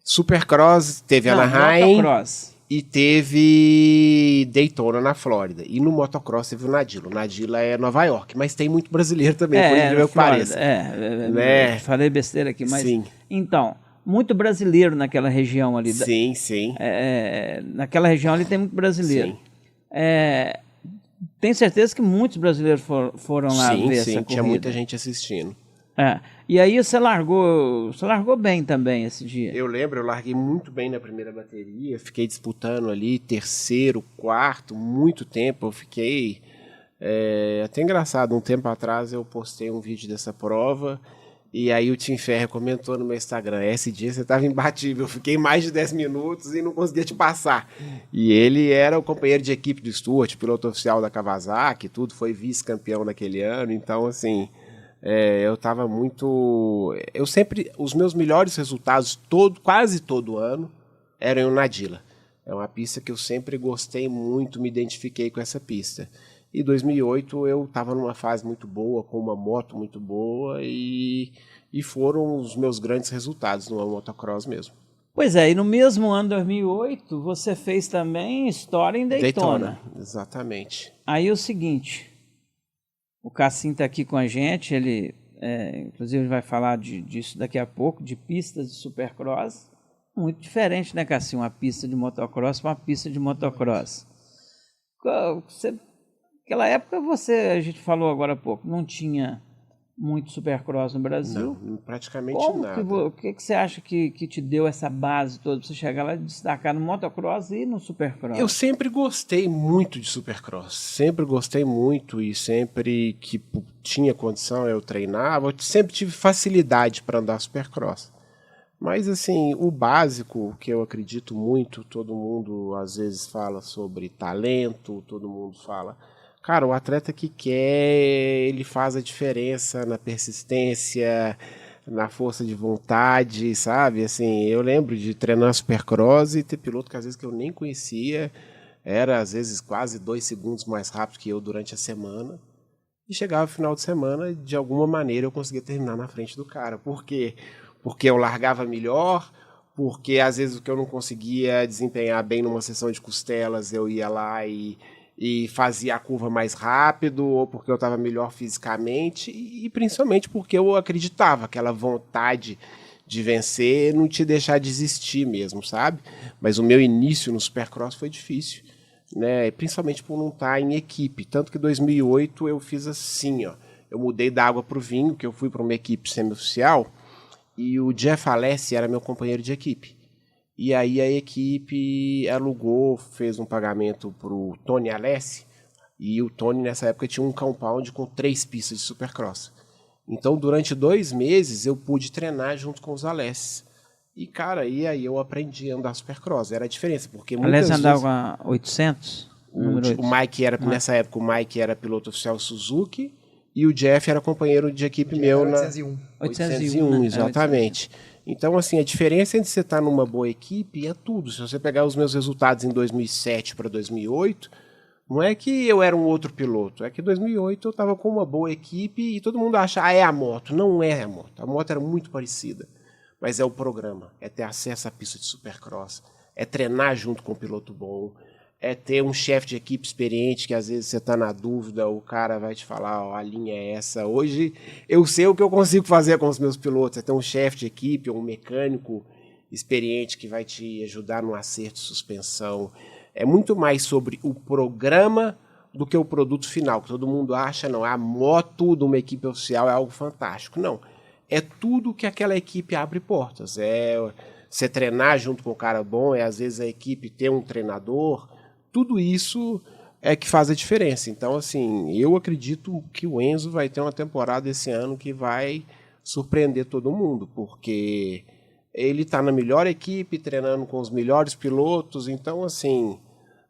Supercross, teve Não, Anaheim motocross. e teve Daytona na Flórida. E no motocross teve o Nadilla. O Nadilla é Nova York, mas tem muito brasileiro também, por incrível que pareça. Né? Falei besteira aqui, mas... Sim. Então, muito brasileiro naquela região ali. Sim. Naquela região ali tem muito brasileiro. Sim. Tenho certeza que muitos brasileiros foram lá ver essa corrida. Tinha muita gente assistindo. E aí você largou bem também esse dia. Eu lembro, eu larguei muito bem na primeira bateria, fiquei disputando ali terceiro, quarto, muito tempo. Eu fiquei até engraçado, um tempo atrás eu postei um vídeo dessa prova e aí o Tim Ferrer comentou no meu Instagram, esse dia você estava imbatível, eu fiquei mais de 10 minutos e não conseguia te passar. E ele era o companheiro de equipe do Stewart, piloto oficial da Kawasaki, tudo, foi vice-campeão naquele ano, então assim... eu estava muito... os meus melhores resultados quase todo ano eram em Unadilla. É uma pista que eu sempre gostei muito, me identifiquei com essa pista. E em 2008 eu estava numa fase muito boa, com uma moto muito boa e foram os meus grandes resultados no motocross mesmo. Pois é, e no mesmo ano, 2008, você fez também história em Daytona. Exatamente. Aí é o seguinte... O Cassim está aqui com a gente, ele inclusive vai falar disso daqui a pouco, de pistas de supercross. Muito diferente, né, Cassim? Uma pista de motocross para uma pista de motocross. Naquela época a gente falou agora há pouco, não tinha muito supercross no Brasil. Não, praticamente nada. O que você acha que te deu essa base toda para você chegar lá e destacar no motocross e no supercross? Eu sempre gostei muito de supercross, sempre gostei muito e sempre que tinha condição eu treinava, eu sempre tive facilidade para andar supercross. Mas assim, o básico que eu acredito muito, todo mundo às vezes fala sobre talento, todo mundo fala... Cara, o atleta que quer, ele faz a diferença na persistência, na força de vontade, sabe? Assim, eu lembro de treinar supercross e ter piloto que às vezes que eu nem conhecia, era às vezes quase 2 segundos mais rápido que eu durante a semana. E chegava no final de semana, de alguma maneira eu conseguia terminar na frente do cara. Por quê? Porque eu largava melhor, porque às vezes o que eu não conseguia desempenhar bem numa sessão de costelas, eu ia lá e fazia a curva mais rápido, ou porque eu estava melhor fisicamente, e principalmente porque eu acreditava, aquela vontade de vencer, não te deixar desistir mesmo, sabe? Mas o meu início no Supercross foi difícil, né? Principalmente por não estar em equipe, tanto que em 2008 eu fiz assim, ó, eu mudei da água para o vinho, que eu fui para uma equipe semi-oficial, e o Jeff Alessi era meu companheiro de equipe. E aí a equipe alugou, fez um pagamento para o Tony Alessi, e o Tony nessa época tinha um compound com 3 pistas de supercross. Então durante 2 meses eu pude treinar junto com os Alessi. E cara, e aí eu aprendi a andar supercross, era a diferença, porque muitas vezes... andava 800? O Mike era, nessa época, o Mike era piloto oficial Suzuki, e o Jeff era companheiro de equipe meu na 801, exatamente. 801. Então, assim, a diferença entre você estar numa boa equipe é tudo. Se você pegar os meus resultados em 2007 para 2008, Não é que eu era um outro piloto, é que em 2008 eu estava com uma boa equipe e todo mundo acha, é a moto. Não é a moto. A moto era muito parecida, mas é o programa, é ter acesso à pista de supercross, é treinar junto com um piloto bom, é ter um chefe de equipe experiente que às vezes você está na dúvida, o cara vai te falar, ó, a linha é essa. Hoje eu sei o que eu consigo fazer com os meus pilotos, é ter um chefe de equipe ou um mecânico experiente que vai te ajudar no acerto de suspensão. É muito mais sobre o programa do que o produto final, que todo mundo acha, não, a moto de uma equipe oficial é algo fantástico. Não, é tudo que aquela equipe abre portas. É você treinar junto com um cara bom, é às vezes a equipe ter um treinador, tudo isso é que faz a diferença. Então, assim, eu acredito que o Enzo vai ter uma temporada esse ano que vai surpreender todo mundo, porque ele está na melhor equipe, treinando com os melhores pilotos, então, assim,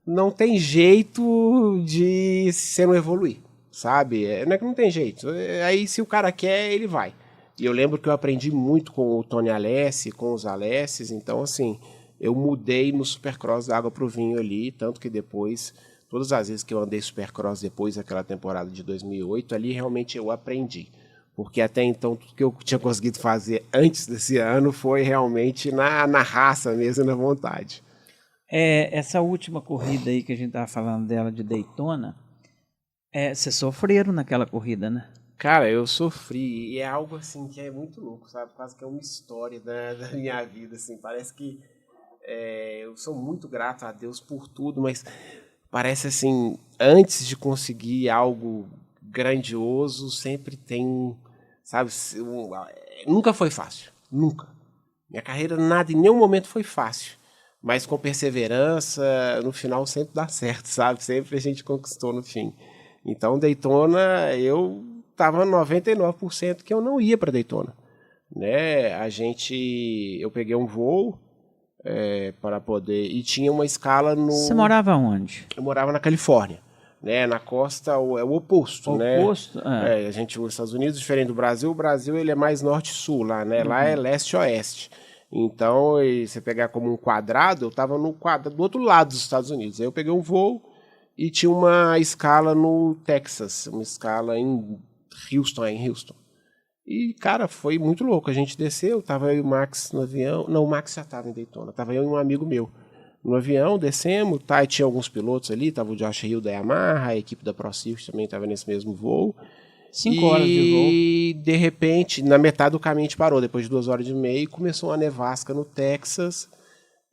não tem jeito de você não evoluir, sabe? Não é que não tem jeito. Aí, se o cara quer, ele vai. E eu lembro que eu aprendi muito com o Tony Alessi, com os Alessis, então, assim, eu mudei no Supercross da água pro vinho ali, tanto que depois, todas as vezes que eu andei Supercross depois daquela temporada de 2008, ali realmente eu aprendi. Porque até então, tudo que eu tinha conseguido fazer antes desse ano foi realmente na raça mesmo, na vontade. Essa última corrida aí que a gente estava falando dela, de Daytona, vocês sofreram naquela corrida, né? Cara, eu sofri, e é algo assim que é muito louco, sabe? Quase que é uma história da minha vida, assim. Parece que eu sou muito grato a Deus por tudo, mas parece assim, antes de conseguir algo grandioso, sempre tem, sabe? Nunca foi fácil, nunca. Minha carreira, nada, em nenhum momento foi fácil. Mas com perseverança, no final sempre dá certo, sabe? Sempre a gente conquistou no fim. Então, Daytona, eu estava 99% que eu não ia para Daytona. Né? Eu peguei um voo para poder... E tinha uma escala no... Você morava onde? Eu morava na Califórnia. Né? Na costa é o oposto. O oposto? Né? A gente, os Estados Unidos, diferente do Brasil, o Brasil ele é mais norte-sul lá, né? Lá é leste-oeste. Então, você pegar como um quadrado, eu estava no quadrado do outro lado dos Estados Unidos. Aí eu peguei um voo e tinha uma escala no Texas, uma escala em Houston. E, cara, foi muito louco. A gente desceu, tava eu e o Max no avião. Não, o Max já estava em Daytona. Tava eu e um amigo meu no avião, descemos, tá? E tinha alguns pilotos ali, tava o Josh Hill da Yamaha, a equipe da ProCircuit também estava nesse mesmo voo. 5 horas de voo. E, de repente, na metade do caminho a gente parou, depois de 2 horas e meia, começou uma nevasca no Texas.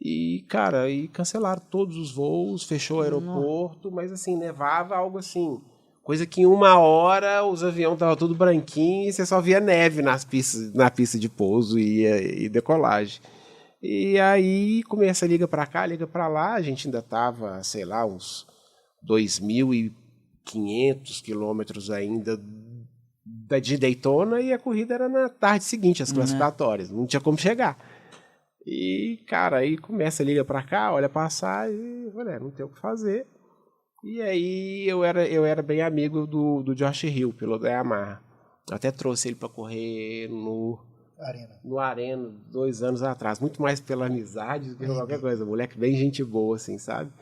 E, cara, cancelaram todos os voos, fechou o aeroporto, mas assim, nevava algo assim, coisa que em 1 hora os aviões estavam tudo branquinho e você só via neve na pista de pouso e decolagem. E aí começa, liga pra cá, liga pra lá, a gente ainda tava, sei lá, uns 2.500 quilômetros ainda de Daytona e a corrida era na tarde seguinte, as classificatórias, não tinha como chegar. E, cara, aí começa, liga pra cá, olha a passagem, e olha, não tem o que fazer. E aí eu era bem amigo do Josh Hill, piloto da Yamaha. Eu até trouxe ele pra correr no Arena 2 anos atrás, muito mais pela amizade do que qualquer coisa, moleque bem gente boa, assim, sabe?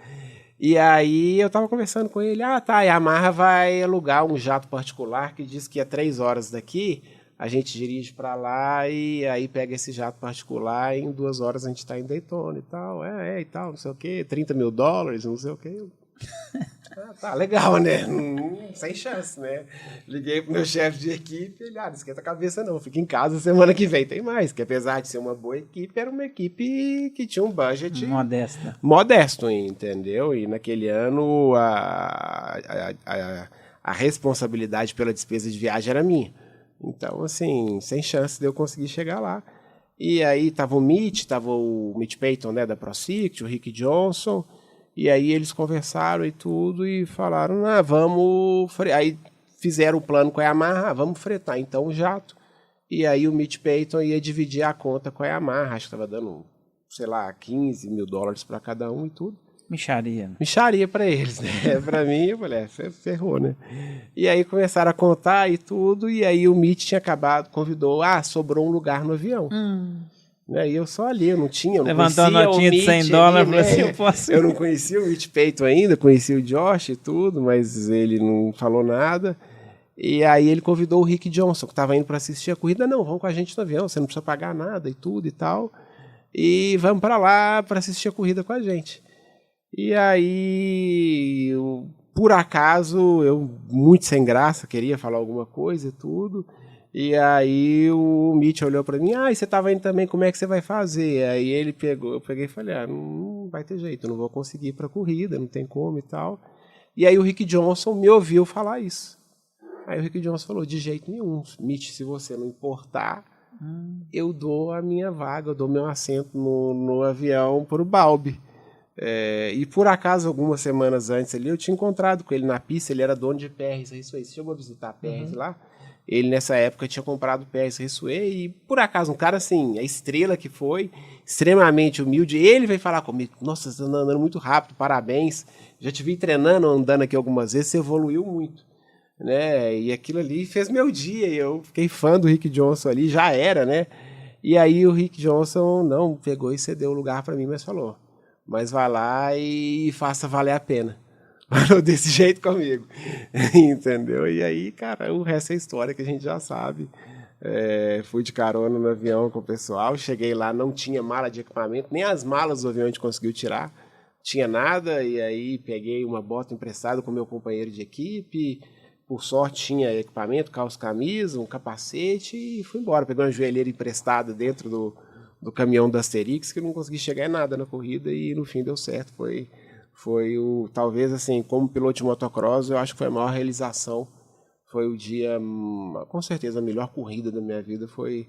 E aí eu tava conversando com ele, a Yamaha vai alugar um jato particular que diz que é 3 horas daqui, a gente dirige para lá e aí pega esse jato particular e em 2 horas a gente tá em Daytona e tal, e tal, não sei o quê, $30 mil, não sei o quê. Tá legal, né? Sem chance, né? Liguei pro meu chefe de equipe, ele, não esquenta a cabeça não, fica em casa semana que vem, tem mais, que apesar de ser uma boa equipe, era uma equipe que tinha um budget modesto, entendeu? E naquele ano a responsabilidade pela despesa de viagem era minha. Então, assim, sem chance de eu conseguir chegar lá. E aí tava o Mitch Payton, né, da ProCircuit, o Rick Johnson, e aí eles conversaram e tudo e falaram, vamos... Aí fizeram o plano com a Yamaha, vamos fretar então o jato. E aí o Mitch Payton ia dividir a conta com a Yamaha, acho que estava dando, sei lá, $15 mil para cada um e tudo. Micharia para eles, né? Para mim, eu falei, ferrou, né? E aí começaram a contar e tudo, e aí o Mitch tinha acabado, convidou, sobrou um lugar no avião. Né? E eu só ali, eu não Levantou a notinha de $100 e falou assim, eu posso... Eu não conhecia o Mitch Payton ainda, conhecia o Josh e tudo, mas ele não falou nada. E aí ele convidou o Rick Johnson, que estava indo para assistir a corrida. Não, vamos com a gente no avião, você não precisa pagar nada e tudo e tal. E vamos para lá para assistir a corrida com a gente. E aí, por acaso, eu muito sem graça, queria falar alguma coisa e tudo. E aí o Mitch olhou para mim, e você estava indo também, como é que você vai fazer? Aí ele pegou, eu peguei e falei, não vai ter jeito, eu não vou conseguir ir para a corrida, não tem como e tal. E aí o Rick Johnson me ouviu falar isso. Aí o Rick Johnson falou, de jeito nenhum, Mitch, se você não importar, eu dou a minha vaga, eu dou meu assento no avião para o Balbi. E por acaso, algumas semanas antes ali, eu tinha encontrado com ele na pista, ele era dono de PRS Raceway, você chegou a visitar a PRS lá? Ele nessa época tinha comprado o PRS Raceway e por acaso um cara assim, a estrela que foi, extremamente humilde, ele veio falar comigo, nossa, você está andando muito rápido, parabéns, já te vi treinando, andando aqui algumas vezes, você evoluiu muito. Né? E aquilo ali fez meu dia, e eu fiquei fã do Rick Johnson ali, já era, né? E aí o Rick Johnson não pegou e cedeu o lugar para mim, mas falou, mas vai lá e faça valer a pena. Falou desse jeito comigo, entendeu? E aí, cara, o resto é história que a gente já sabe. Fui de carona no avião com o pessoal, cheguei lá, não tinha mala de equipamento, nem as malas do avião a gente conseguiu tirar, tinha nada, e aí peguei uma bota emprestada com meu companheiro de equipe, por sorte tinha equipamento, calça, camisa, um capacete e fui embora. Peguei uma joelheira emprestada dentro do caminhão da Asterix, que eu não consegui chegar em nada na corrida e no fim deu certo. Foi talvez assim, como piloto de motocross, eu acho que foi a maior realização. Foi o dia, com certeza, a melhor corrida da minha vida foi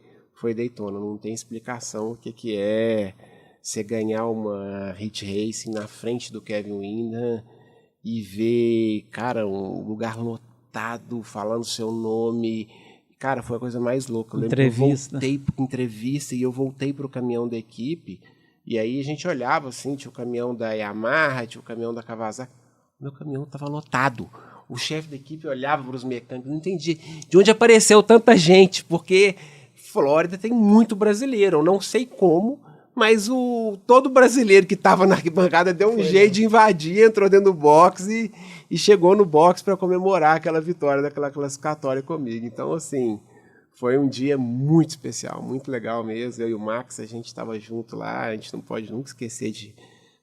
Daytona. Não tem explicação o que é você ganhar uma hit racing na frente do Kevin Windham e ver, cara, um lugar lotado, falando seu nome. Cara, foi a coisa mais louca. Eu Entrevista. voltei para entrevista e eu voltei para o caminhão da equipe. E aí a gente olhava assim, tinha o caminhão da Yamaha, tinha o caminhão da Kawasaki. Meu caminhão estava lotado. O chefe da equipe olhava para os mecânicos, não entendi de onde apareceu tanta gente, porque Flórida tem muito brasileiro. Eu não sei como, mas todo brasileiro que estava na arquibancada deu um jeito de invadir, entrou dentro do box e chegou no box para comemorar aquela vitória daquela classificatória comigo. Então, assim, foi um dia muito especial, muito legal mesmo. Eu e o Max, a gente estava junto lá, a gente não pode nunca esquecer de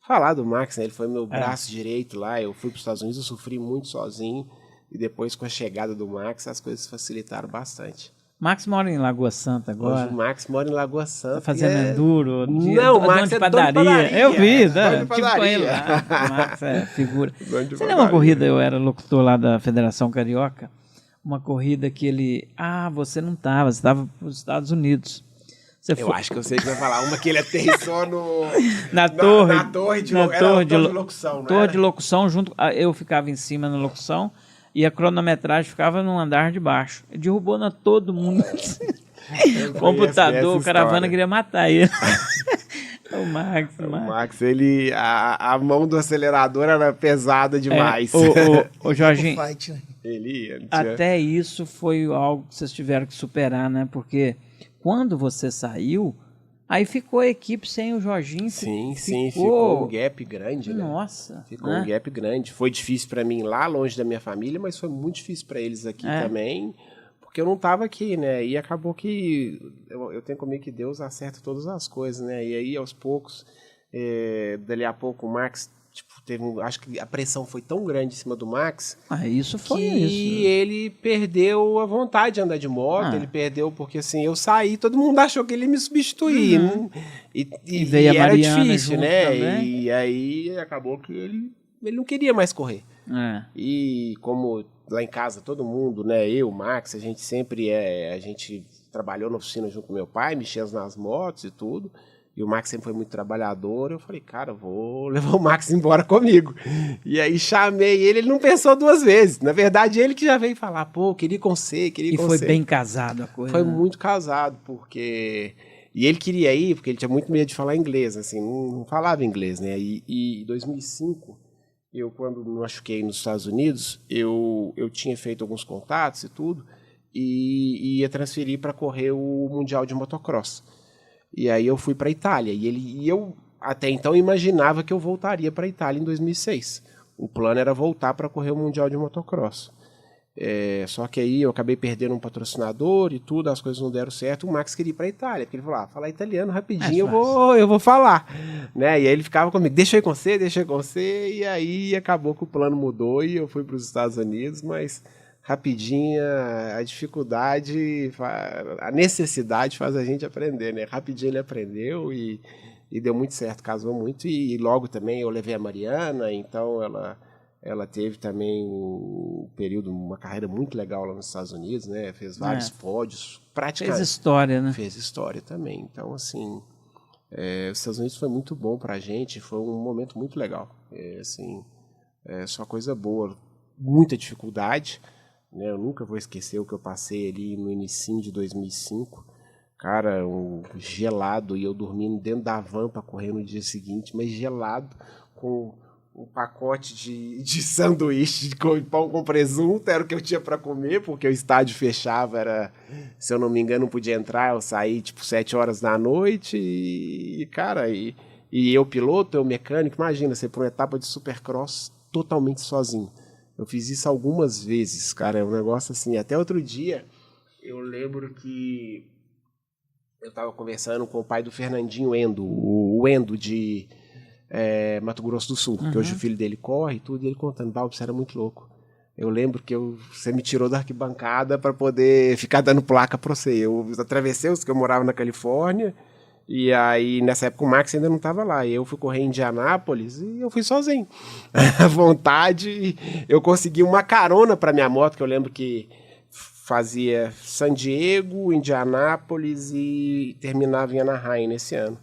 falar do Max, né? Ele foi meu braço direito lá, eu fui para os Estados Unidos, eu sofri muito sozinho, e depois com a chegada do Max, as coisas facilitaram bastante. Max mora em Lagoa Santa agora. Hoje o Max mora em Lagoa Santa. Tá fazendo enduro. Não, o Max de é padaria. dono de padaria. Eu vi, Dono de tive com ele lá. O Max é figura. Você lembra uma corrida, eu era locutor lá da Federação Carioca, uma corrida que ele... você não estava, você estava nos Estados Unidos. Eu acho que eu sei que vai falar. Uma que ele aterrissou na torre de locução. Torre de locução, eu ficava em cima na locução e a cronometragem ficava num andar de baixo. Derrubou na todo mundo. Computador, caravana queria matar ele. O Max, ele... A mão do acelerador era pesada demais. O Jorginho, ele até isso foi algo que vocês tiveram que superar, né? Porque quando você saiu, aí ficou a equipe sem o Jorginho. Sim, ficou um gap grande, né? Nossa. Ficou um gap grande. Foi difícil para mim lá, longe da minha família, mas foi muito difícil para eles aqui também, porque eu não estava aqui, né? E acabou que eu tenho comigo que Deus acerta todas as coisas, né? E aí, aos poucos, dali a pouco, o Max... acho que a pressão foi tão grande em cima do Max que ele perdeu a vontade de andar de moto, ele perdeu porque assim, eu saí, todo mundo achou que ele ia me substituir, e veio era difícil, né? Também. E aí acabou que ele não queria mais correr. E como lá em casa todo mundo, né, eu, o Max, a gente sempre a gente trabalhou na oficina junto com meu pai, mexia nas motos e tudo. E o Max sempre foi muito trabalhador. Eu falei, cara, vou levar o Max embora comigo. E aí chamei ele não pensou duas vezes. Na verdade, ele que já veio falar, pô, queria ir com você, queria ir com você. E foi bem casado a coisa. Foi muito casado, porque... E ele queria ir, porque ele tinha muito medo de falar inglês, assim, não falava inglês, né? E em 2005, eu quando me machuquei nos Estados Unidos, eu tinha feito alguns contatos e tudo, e ia transferir para correr o Mundial de Motocross. E aí eu fui para a Itália. E eu até então imaginava que eu voltaria para a Itália em 2006. O plano era voltar para correr o Mundial de Motocross. Só que aí eu acabei perdendo um patrocinador e tudo, as coisas não deram certo. O Max queria ir para a Itália, porque ele falou: falar italiano rapidinho, eu vou falar. Né? E aí ele ficava comigo: deixa eu ir com você. E aí acabou que o plano mudou e eu fui para os Estados Unidos, mas rapidinho a dificuldade, a necessidade faz a gente aprender, né? Rapidinho ele aprendeu e deu muito certo, casou muito. E logo também eu levei a Mariana, então ela teve também um período, uma carreira muito legal lá nos Estados Unidos, né? Fez vários pódios, praticamente. Fez história, né? Fez história também. Então, assim, os Estados Unidos foi muito bom pra gente, foi um momento muito legal. Só coisa boa, muita dificuldade, né? Eu nunca vou esquecer o que eu passei ali no início de 2005. Cara, gelado, e eu dormindo dentro da van para correr no dia seguinte, mas gelado, com um pacote de sanduíche de pão com presunto, era o que eu tinha para comer, porque o estádio fechava, se eu não me engano, não podia entrar, eu saí tipo 7 horas da noite, cara, e eu piloto, eu mecânico, imagina, você por uma etapa de supercross totalmente sozinho. Eu fiz isso algumas vezes, cara, é um negócio assim, até outro dia, eu lembro que eu estava conversando com o pai do Fernandinho Endo, o Endo de Mato Grosso do Sul, que hoje o filho dele corre e tudo, e ele contando: Balbo, você era muito louco. Eu lembro que você me tirou da arquibancada para poder ficar dando placa para você. Eu atravessei os que eu morava na Califórnia, e aí nessa época o Max ainda não estava lá. E eu fui correr em Indianápolis e eu fui sozinho. À vontade, eu consegui uma carona para minha moto, que eu lembro que fazia San Diego, Indianápolis e terminava em Anaheim nesse ano.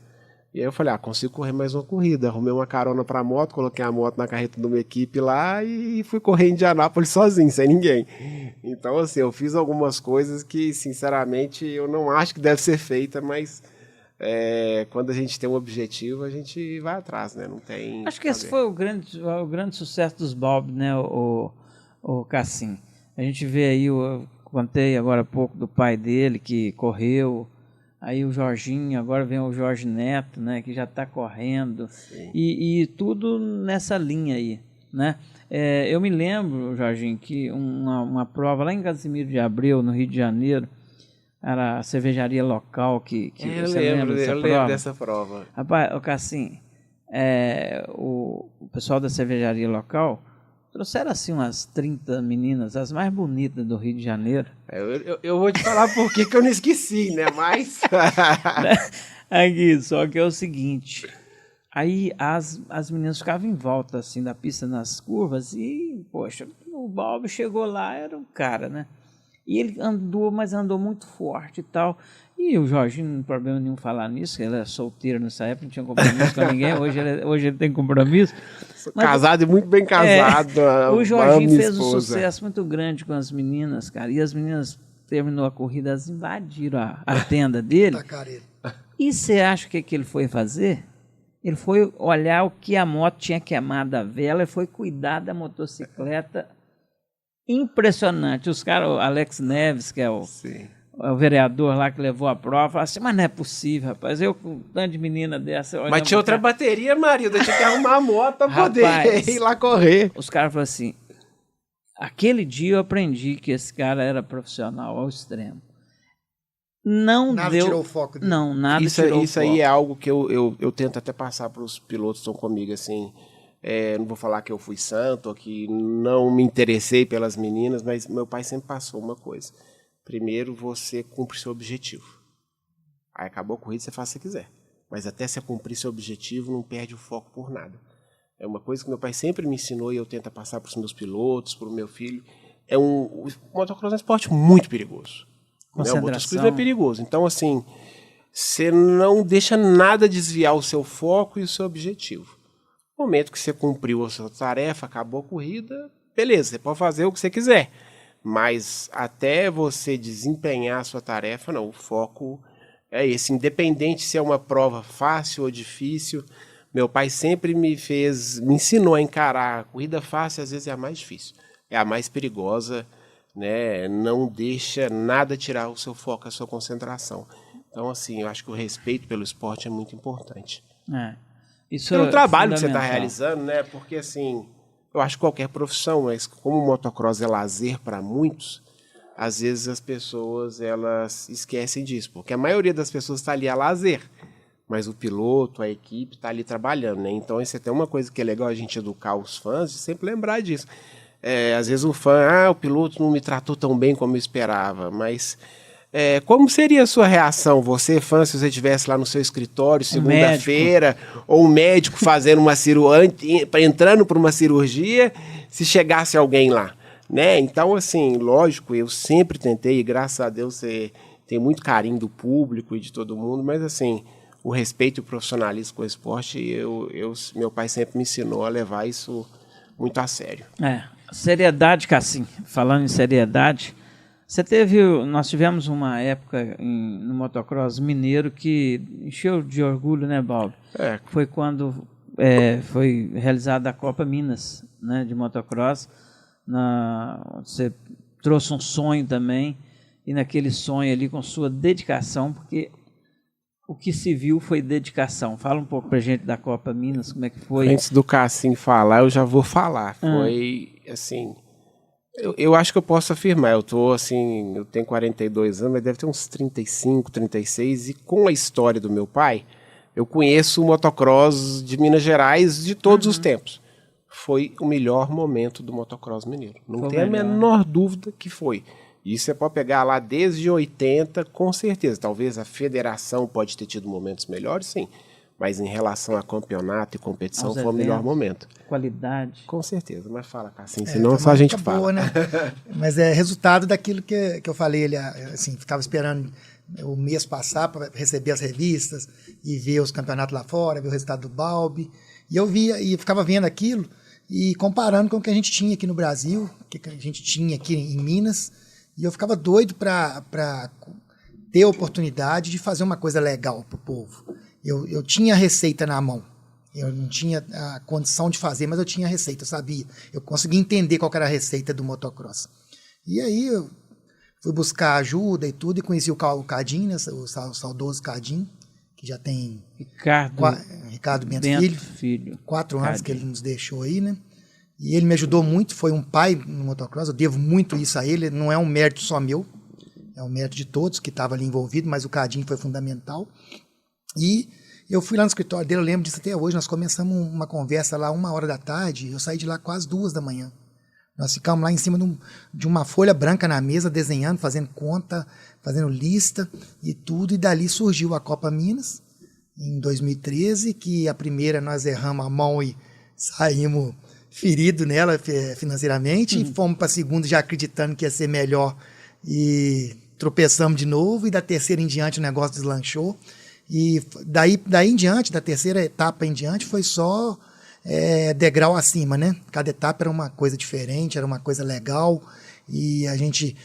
E aí eu falei: consigo correr mais uma corrida. Arrumei uma carona para a moto, coloquei a moto na carreta de uma equipe lá e fui correr em Indianápolis sozinho, sem ninguém. Então, assim, eu fiz algumas coisas que, sinceramente, eu não acho que deve ser feita, mas quando a gente tem um objetivo, a gente vai atrás, né? Não tem. Acho que esse foi o grande sucesso dos Balb, né, o Cassim. A gente vê aí, eu contei agora há pouco do pai dele que correu. Aí o Jorginho, agora vem o Jorge Neto, né, que já está correndo, e tudo nessa linha aí, né? Eu me lembro, Jorginho, que uma prova lá em Casimiro de Abreu, no Rio de Janeiro, era a cervejaria local que você lembra dessa prova? Eu lembro dessa prova. Rapaz, Cassim, o pessoal da cervejaria local trouxeram assim umas 30 meninas, as mais bonitas do Rio de Janeiro. Eu vou te falar por que eu não esqueci, né? Mas. Aqui, só que é o seguinte. Aí as meninas ficavam em volta assim da pista nas curvas e, poxa, o Balbo chegou lá, era um cara, né? E ele andou, mas andou muito forte e tal. E o Jorginho, não tem problema nenhum falar nisso, ele era solteiro nessa época, não tinha compromisso com ninguém, hoje ele tem compromisso. Mas, casado e muito bem casado. O Jorginho fez um sucesso muito grande com as meninas, cara, e as meninas terminou a corrida, elas invadiram a tenda dele. E você acha o que ele foi fazer? Ele foi olhar o que a moto tinha queimado a vela e foi cuidar da motocicleta. Impressionante. Os caras, o Alex Neves, que é o vereador lá que levou a prova, falou assim: mas não é possível, rapaz, eu com tanto de menina dessa... Mas tinha outra bateria, Marilda, tinha que arrumar a moto para poder ir lá correr. Os caras falaram assim: aquele dia eu aprendi que esse cara era profissional ao extremo. Nada tirou o foco dele. Não, nada tirou o foco. Isso aí é algo que eu tento até passar para os pilotos que estão comigo, assim... não vou falar que eu fui santo, ou que não me interessei pelas meninas, mas meu pai sempre passou uma coisa: primeiro você cumpre seu objetivo, aí acabou a corrida, você faz o que você quiser, mas até você cumprir seu objetivo, não perde o foco por nada. É uma coisa que meu pai sempre me ensinou e eu tento passar para os meus pilotos, para o meu filho. O motocross é um esporte muito perigoso, né? O motociclismo é perigoso, então assim, você não deixa nada desviar o seu foco e o seu objetivo. No momento que você cumpriu a sua tarefa, acabou a corrida, beleza, você pode fazer o que você quiser. Mas até você desempenhar a sua tarefa, não, o foco é esse. Independente se é uma prova fácil ou difícil, meu pai sempre me ensinou a encarar a corrida fácil, às vezes é a mais difícil, é a mais perigosa, né? Não deixa nada tirar o seu foco, a sua concentração. Então, assim, eu acho que o respeito pelo esporte é muito importante. Isso pelo é trabalho que você está fundamental. realizando, né? Porque, assim, eu acho que qualquer profissão, mas como o motocross é lazer para muitos, às vezes as pessoas elas esquecem disso, porque a maioria das pessoas está ali a lazer, mas o piloto, a equipe está ali trabalhando, né? Então, isso é até uma coisa que é legal a gente educar os fãs, de sempre lembrar disso. Às vezes o fã, o piloto não me tratou tão bem como eu esperava, mas como seria a sua reação, você, fã, se você estivesse lá no seu escritório, segunda-feira, ou um médico fazendo uma cirurgia, entrando para uma cirurgia, se chegasse alguém lá, né? Então, assim, lógico, eu sempre tentei, e graças a Deus você tem muito carinho do público e de todo mundo, mas assim, o respeito e o profissionalismo com o esporte, meu pai sempre me ensinou a levar isso muito a sério. Seriedade, Cassim. Falando em seriedade, nós tivemos uma época no motocross mineiro que encheu de orgulho, né, Balbi? Foi quando foi realizada a Copa Minas, né, de motocross. Você trouxe um sonho também, e naquele sonho ali com sua dedicação, porque o que se viu foi dedicação. Fala um pouco pra gente da Copa Minas, como é que foi? Antes do Cassim falar, eu já vou falar. Foi, assim, eu acho que eu posso afirmar, eu tenho 42 anos, mas deve ter uns 35, 36, e com a história do meu pai, eu conheço o motocross de Minas Gerais de todos os tempos. Foi o melhor momento do motocross mineiro. Não tem a menor dúvida que foi. Isso você pode pegar lá desde 80, com certeza. Talvez a federação pode ter tido momentos melhores, sim. Mas em relação a campeonato e competição, foi o melhor momento. Qualidade. Com certeza. Mas fala, Cassim, senão só a gente fala. Boa, né? Mas é resultado daquilo que eu falei. Ele, assim, ficava esperando o mês passar para receber as revistas e ver os campeonatos lá fora, ver o resultado do Balbi. E eu via e ficava vendo aquilo e comparando com o que a gente tinha aqui no Brasil, o que a gente tinha aqui em Minas. E eu ficava doido para ter a oportunidade de fazer uma coisa legal para o povo. Eu tinha a receita na mão. Eu não tinha a condição de fazer, mas eu tinha a receita, eu sabia. Eu conseguia entender qual era a receita do motocross. E aí eu fui buscar ajuda e tudo, e conheci o Cadinho, né, o saudoso Cadinho, que já tem... Ricardo Bento Filho. 4 anos que ele nos deixou aí, né? E ele me ajudou muito, foi um pai no motocross, eu devo muito isso a ele, não é um mérito só meu, é um mérito de todos que estavam ali envolvidos, mas o Cadinho foi fundamental. E eu fui lá no escritório dele, eu lembro disso até hoje, nós começamos uma conversa lá 1h da tarde, eu saí de lá quase 2 da manhã. Nós ficamos lá em cima de uma folha branca na mesa, desenhando, fazendo conta, fazendo lista e tudo, e dali surgiu a Copa Minas, em 2013, que a primeira nós erramos a mão e saímos ferido nela financeiramente, e fomos para a segunda já acreditando que ia ser melhor e tropeçamos de novo, e da terceira em diante o negócio deslanchou, e daí em diante, da terceira etapa em diante, foi só degrau acima, né? Cada etapa era uma coisa diferente, era uma coisa legal, e a gente,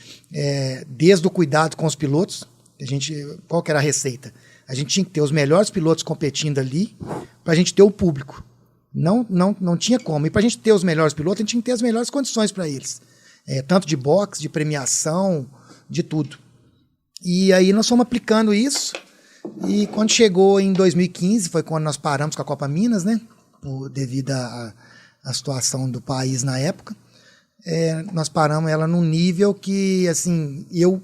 desde o cuidado com os pilotos, qual que era a receita? A gente tinha que ter os melhores pilotos competindo ali, para a gente ter o público. Não tinha como. E para a gente ter os melhores pilotos, a gente tinha que ter as melhores condições para eles. Tanto de boxe, de premiação, de tudo. E aí nós fomos aplicando isso. E quando chegou em 2015, foi quando nós paramos com a Copa Minas, né? Devido à situação do país na época. Nós paramos ela num nível que, assim, eu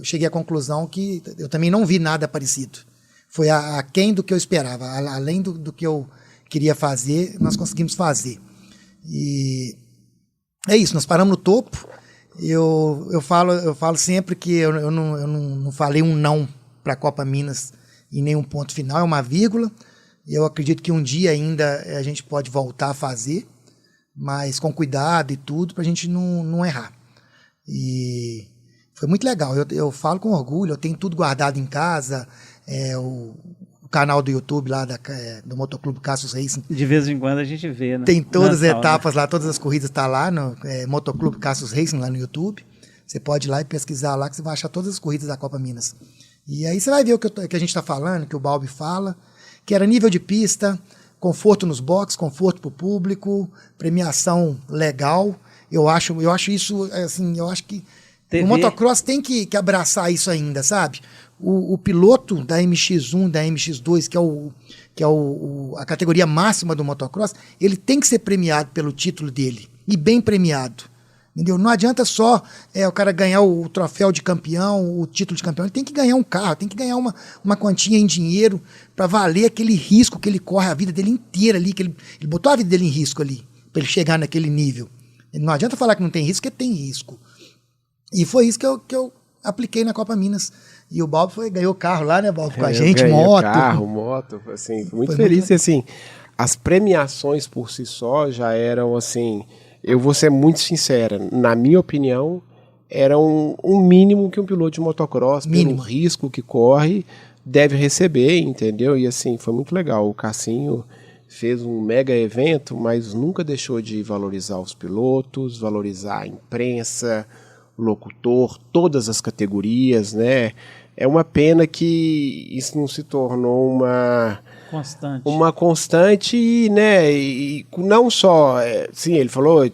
cheguei à conclusão que eu também não vi nada parecido. Foi aquém do que eu esperava, além do que eu queria fazer, nós conseguimos fazer. E é isso, nós paramos no topo. Eu falo sempre que eu não falei um não para a Copa Minas em nenhum ponto final, é uma vírgula. Eu acredito que um dia ainda a gente pode voltar a fazer, mas com cuidado e tudo, para a gente não errar. E foi muito legal, eu falo com orgulho, eu tenho tudo guardado em casa, o canal do YouTube lá do Motoclube Cassius Racing. De vez em quando a gente vê, né? Tem todas as etapas lá, todas as corridas tá lá no Motoclube Cassius Racing lá no YouTube. Você pode ir lá e pesquisar lá que você vai achar todas as corridas da Copa Minas. E aí você vai ver o que a gente está falando, que o Balbi fala, que era nível de pista, conforto nos boxes, conforto para o público, premiação legal. Eu acho isso, assim, eu acho que TV. O motocross tem que abraçar isso ainda, sabe? O piloto da MX1, da MX2, que é a categoria máxima do motocross, ele tem que ser premiado pelo título dele, e bem premiado. Entendeu? Não adianta só o cara ganhar o troféu de campeão, o título de campeão. Ele tem que ganhar um carro, tem que ganhar uma quantia em dinheiro para valer aquele risco que ele corre a vida dele inteira ali, que ele botou a vida dele em risco ali, para ele chegar naquele nível. Não adianta falar que não tem risco, porque tem risco. E foi isso que eu apliquei na Copa Minas. E o Balbo ganhou carro lá, né, Balbo? Com a gente, moto. Carro, moto, assim, muito feliz. E assim, as premiações por si só já eram assim... Eu vou ser muito sincera, na minha opinião, era um mínimo que um piloto de motocross, pelo risco que corre, deve receber, entendeu? E assim, foi muito legal. O Cassinho fez um mega evento, mas nunca deixou de valorizar os pilotos, valorizar a imprensa, o locutor, todas as categorias, né? É uma pena que isso não se tornou uma constante, né? E não só, sim, ele falou,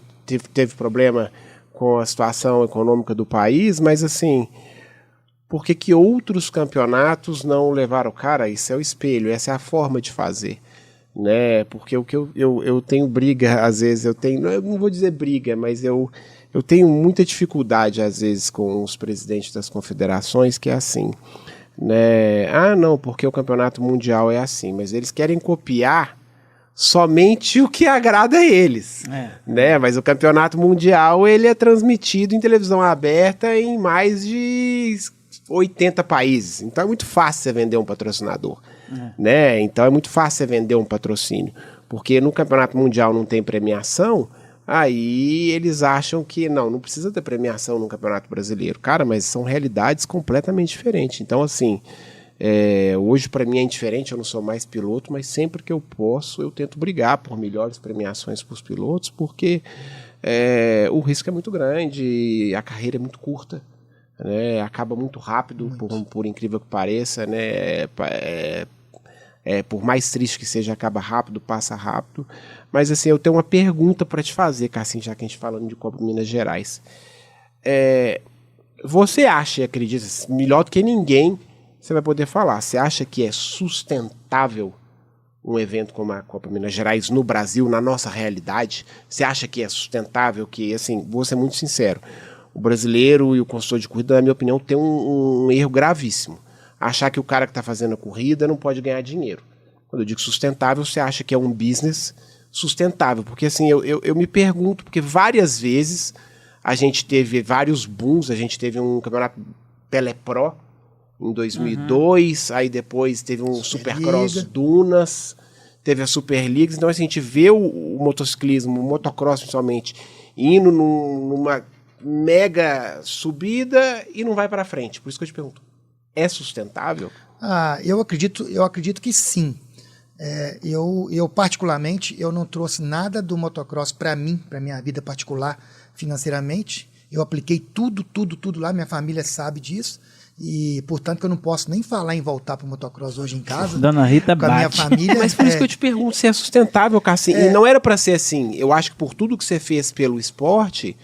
teve problema com a situação econômica do país, mas assim, por que outros campeonatos não levaram? Cara, isso é o espelho, essa é a forma de fazer, né? Porque o que eu tenho briga, às vezes, eu não vou dizer briga, mas eu tenho muita dificuldade, às vezes, com os presidentes das confederações, que é assim, né? Não, porque o campeonato mundial é assim, mas eles querem copiar somente o que agrada a eles, né? Mas o campeonato mundial, ele é transmitido em televisão aberta em mais de 80 países, então é muito fácil você vender um patrocinador, né? Então é muito fácil você vender um patrocínio, porque no campeonato mundial não tem premiação. Aí eles acham que não precisa ter premiação no Campeonato Brasileiro. Cara, mas são realidades completamente diferentes. Então, assim, hoje para mim é indiferente, eu não sou mais piloto, mas sempre que eu posso, eu tento brigar por melhores premiações para os pilotos, porque o risco é muito grande, a carreira é muito curta, né? Acaba muito rápido, por incrível que pareça, né? Por mais triste que seja, acaba rápido, passa rápido. Mas assim, eu tenho uma pergunta para te fazer, Cassim, já que a gente está falando de Copa Minas Gerais. Você acha, acredita, melhor do que ninguém, você vai poder falar, você acha que é sustentável um evento como a Copa Minas Gerais no Brasil, na nossa realidade? Você acha que é sustentável? Que, assim, vou ser muito sincero, o brasileiro e o consultor de corrida, na minha opinião, tem um erro gravíssimo. Achar que o cara que está fazendo a corrida não pode ganhar dinheiro. Quando eu digo sustentável, você acha que é um business sustentável? Porque assim, eu me pergunto, porque várias vezes a gente teve vários booms, a gente teve um campeonato Pelé Pro em 2002, aí depois teve um Supercross Dunas, teve a Superliga. Então assim, a gente vê o motociclismo, o motocross principalmente, indo numa mega subida e não vai para frente. Por isso que eu te pergunto, é sustentável? Eu acredito que sim. Eu particularmente, eu não trouxe nada do motocross para mim, para minha vida particular, financeiramente. Eu apliquei tudo lá, minha família sabe disso. E, portanto, que eu não posso nem falar em voltar para o motocross hoje em casa. Dona Rita com a minha família. Mas por isso que eu te pergunto se é sustentável, Cassim. E não era para ser assim. Eu acho que por tudo que você fez pelo esporte,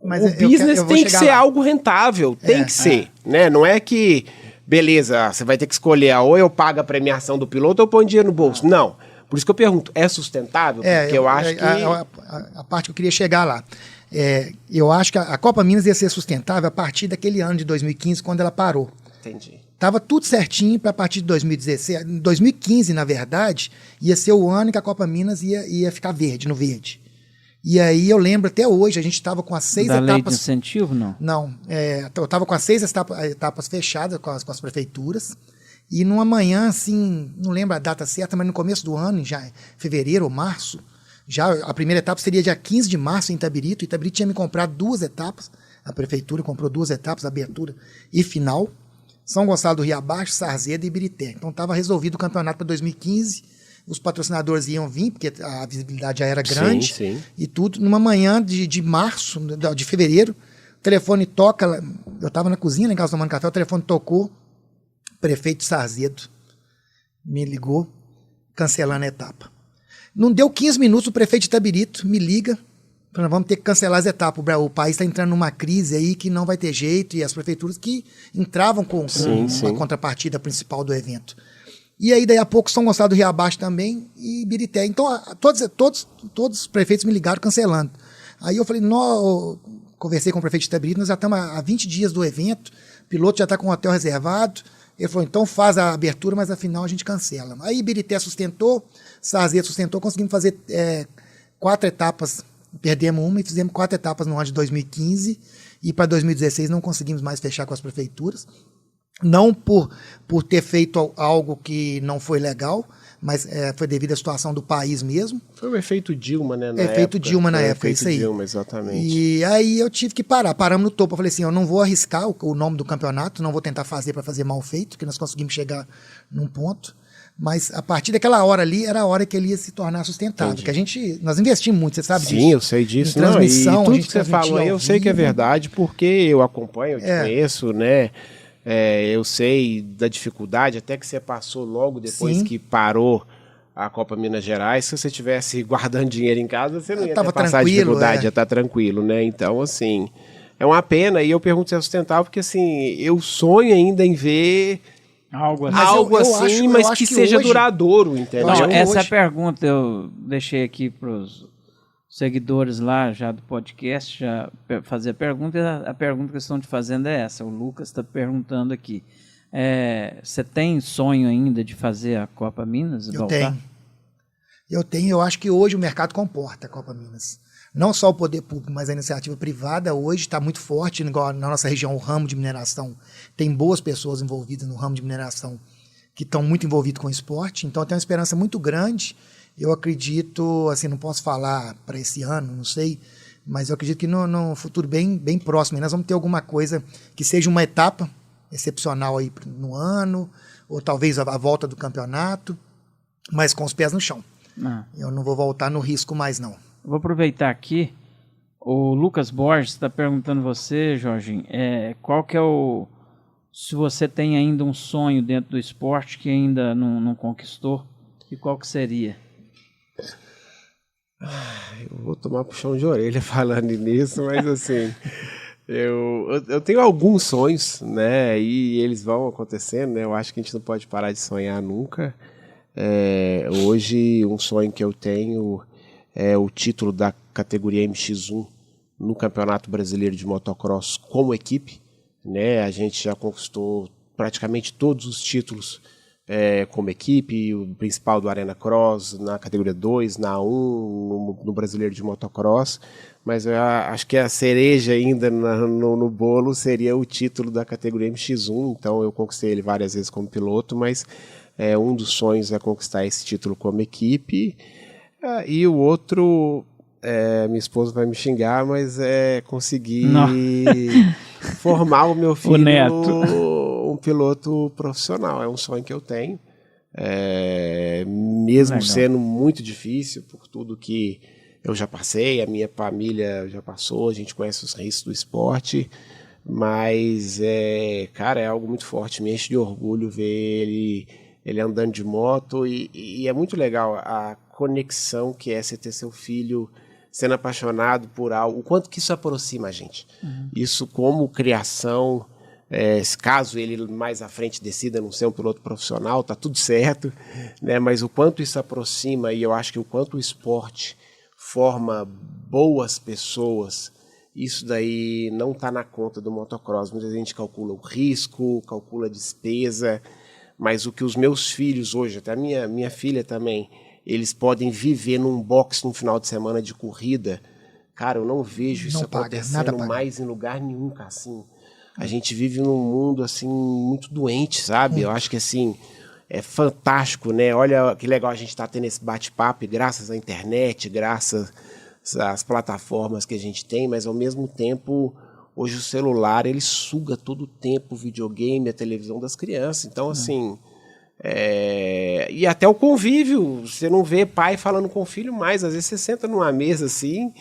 mas o business tem que ser algo rentável. Tem que ser, né? Não é que... Beleza, você vai ter que escolher, ou eu pago a premiação do piloto ou eu ponho dinheiro no bolso. Não. Por isso que eu pergunto, é sustentável? Porque eu acho que... A parte que eu queria chegar lá. Eu acho que a Copa Minas ia ser sustentável a partir daquele ano de 2015, quando ela parou. Entendi. Tava tudo certinho para a partir de 2016. Em 2015, na verdade, ia ser o ano que a Copa Minas ia ficar verde, no verde. E aí eu lembro até hoje, a gente estava com as 6 etapas... Da lei de incentivo, não? Não, eu estava com as 6 etapas fechadas com as prefeituras, e numa manhã, assim, não lembro a data certa, mas no começo do ano, já em fevereiro ou março, já a primeira etapa seria dia 15 de março em Itabirito. Itabirito tinha me comprado 2 etapas, a prefeitura comprou 2 etapas, abertura e final, São Gonçalo do Rio Abaixo, Sarzedo e Ibirité. Então estava resolvido o campeonato para 2015, os patrocinadores iam vir, porque a visibilidade já era grande, sim. E tudo. Numa manhã de março, de fevereiro, o telefone toca, eu estava na cozinha, lá em casa tomando café, o telefone tocou, prefeito de Sarzedo me ligou, cancelando a etapa. Não deu 15 minutos, o prefeito de Itabirito me liga, Falando, vamos ter que cancelar as etapas. O país está entrando numa crise aí que não vai ter jeito, e as prefeituras que entravam com uma contrapartida principal do evento. E aí, daí a pouco, São Gonçalo do Rio Abaixo também e Ibirité. Então, todos os prefeitos me ligaram cancelando. Aí eu falei, conversei com o prefeito de Itabirito, nós já estamos há 20 dias do evento, o piloto já está com o hotel reservado. Ele falou, então faz a abertura, mas afinal a gente cancela. Aí Ibirité sustentou, Sarzeto sustentou, conseguimos fazer 4 etapas. Perdemos uma e fizemos 4 etapas no ano de 2015 e para 2016 não conseguimos mais fechar com as prefeituras. Não por ter feito algo que não foi legal, mas foi devido à situação do país mesmo. Foi o efeito Dilma, né? Efeito Dilma na época, isso aí. Dilma, exatamente. E aí eu tive que parar. Paramos no topo. Eu falei assim, eu não vou arriscar o nome do campeonato, não vou tentar fazer para fazer mal feito, porque nós conseguimos chegar num ponto. Mas a partir daquela hora ali, era a hora que ele ia se tornar sustentável. Entendi. Que nós investimos muito, você sabe disso. Sim, eu sei disso. Em transmissão, e tudo a gente que você falou aí, eu sei que é verdade, porque eu acompanho, eu te conheço, né? Eu sei da dificuldade, até que você passou logo depois que parou a Copa Minas Gerais. Se você tivesse guardando dinheiro em casa, você não ia ter passado dificuldade, ia estar tranquilo, né? Então, assim, é uma pena. E eu pergunto se é sustentável, porque, assim, eu sonho ainda em ver algo assim, mas que seja hoje duradouro, entendeu? Não, essa pergunta eu deixei aqui para os seguidores lá já do podcast já fazer a pergunta, e a pergunta que eles estão te fazendo é essa. O Lucas está perguntando aqui, você tem sonho ainda de fazer a Copa Minas e voltar? Eu acho que hoje o mercado comporta a Copa Minas. Não só o poder público, mas a iniciativa privada hoje está muito forte, igual na nossa região, o ramo de mineração. Tem boas pessoas envolvidas no ramo de mineração que estão muito envolvidas com o esporte, então eu tenho uma esperança muito grande. Eu acredito, assim, não posso falar para esse ano, não sei, mas eu acredito que no futuro bem próximo nós vamos ter alguma coisa que seja uma etapa excepcional aí no ano, ou talvez a volta do campeonato, mas com os pés no chão. Eu não vou voltar no risco mais, não. Vou aproveitar aqui, o Lucas Borges está perguntando você, Jorginho, qual que é se você tem ainda um sonho dentro do esporte que ainda não conquistou, e qual que seria? Eu vou tomar puxão de orelha falando nisso, mas assim, eu tenho alguns sonhos, né, e eles vão acontecendo, né, eu acho que a gente não pode parar de sonhar nunca. Hoje, um sonho que eu tenho é o título da categoria MX1 no Campeonato Brasileiro de Motocross como equipe, né, a gente já conquistou praticamente todos os títulos como equipe, o principal do Arena Cross, na categoria 2, na 1, no Brasileiro de Motocross, mas eu acho que a cereja ainda no bolo seria o título da categoria MX1, então eu conquistei ele várias vezes como piloto, mas um dos sonhos é conquistar esse título como equipe, e o outro, minha esposa vai me xingar, mas conseguir formar o meu filho... O neto. Um piloto profissional, é um sonho que eu tenho, mesmo sendo muito difícil por tudo que eu já passei, a minha família já passou, a gente conhece os riscos do esporte, mas cara, é algo muito forte, me enche de orgulho ver ele andando de moto e é muito legal a conexão que é você ter seu filho sendo apaixonado por algo, o quanto que isso aproxima a gente. Isso como criação, caso ele mais à frente decida não ser um piloto profissional, tá tudo certo, né? Mas o quanto isso aproxima, e eu acho que o quanto o esporte forma boas pessoas, isso daí não está na conta do motocross. Muita gente calcula o risco, calcula a despesa, mas o que os meus filhos hoje, até a minha filha também, eles podem viver num box no final de semana de corrida, cara, eu não vejo isso acontecendo mais em lugar nenhum, cara, assim. A gente vive num mundo, assim, muito doente, sabe? Eu acho que, assim, é fantástico, né? Olha que legal a gente tá tendo esse bate-papo, graças à internet, graças às plataformas que a gente tem, mas, ao mesmo tempo, hoje o celular, ele suga todo o tempo o videogame, a televisão das crianças. Então, assim... E até o convívio, você não vê pai falando com o filho mais, às vezes você senta numa mesa assim,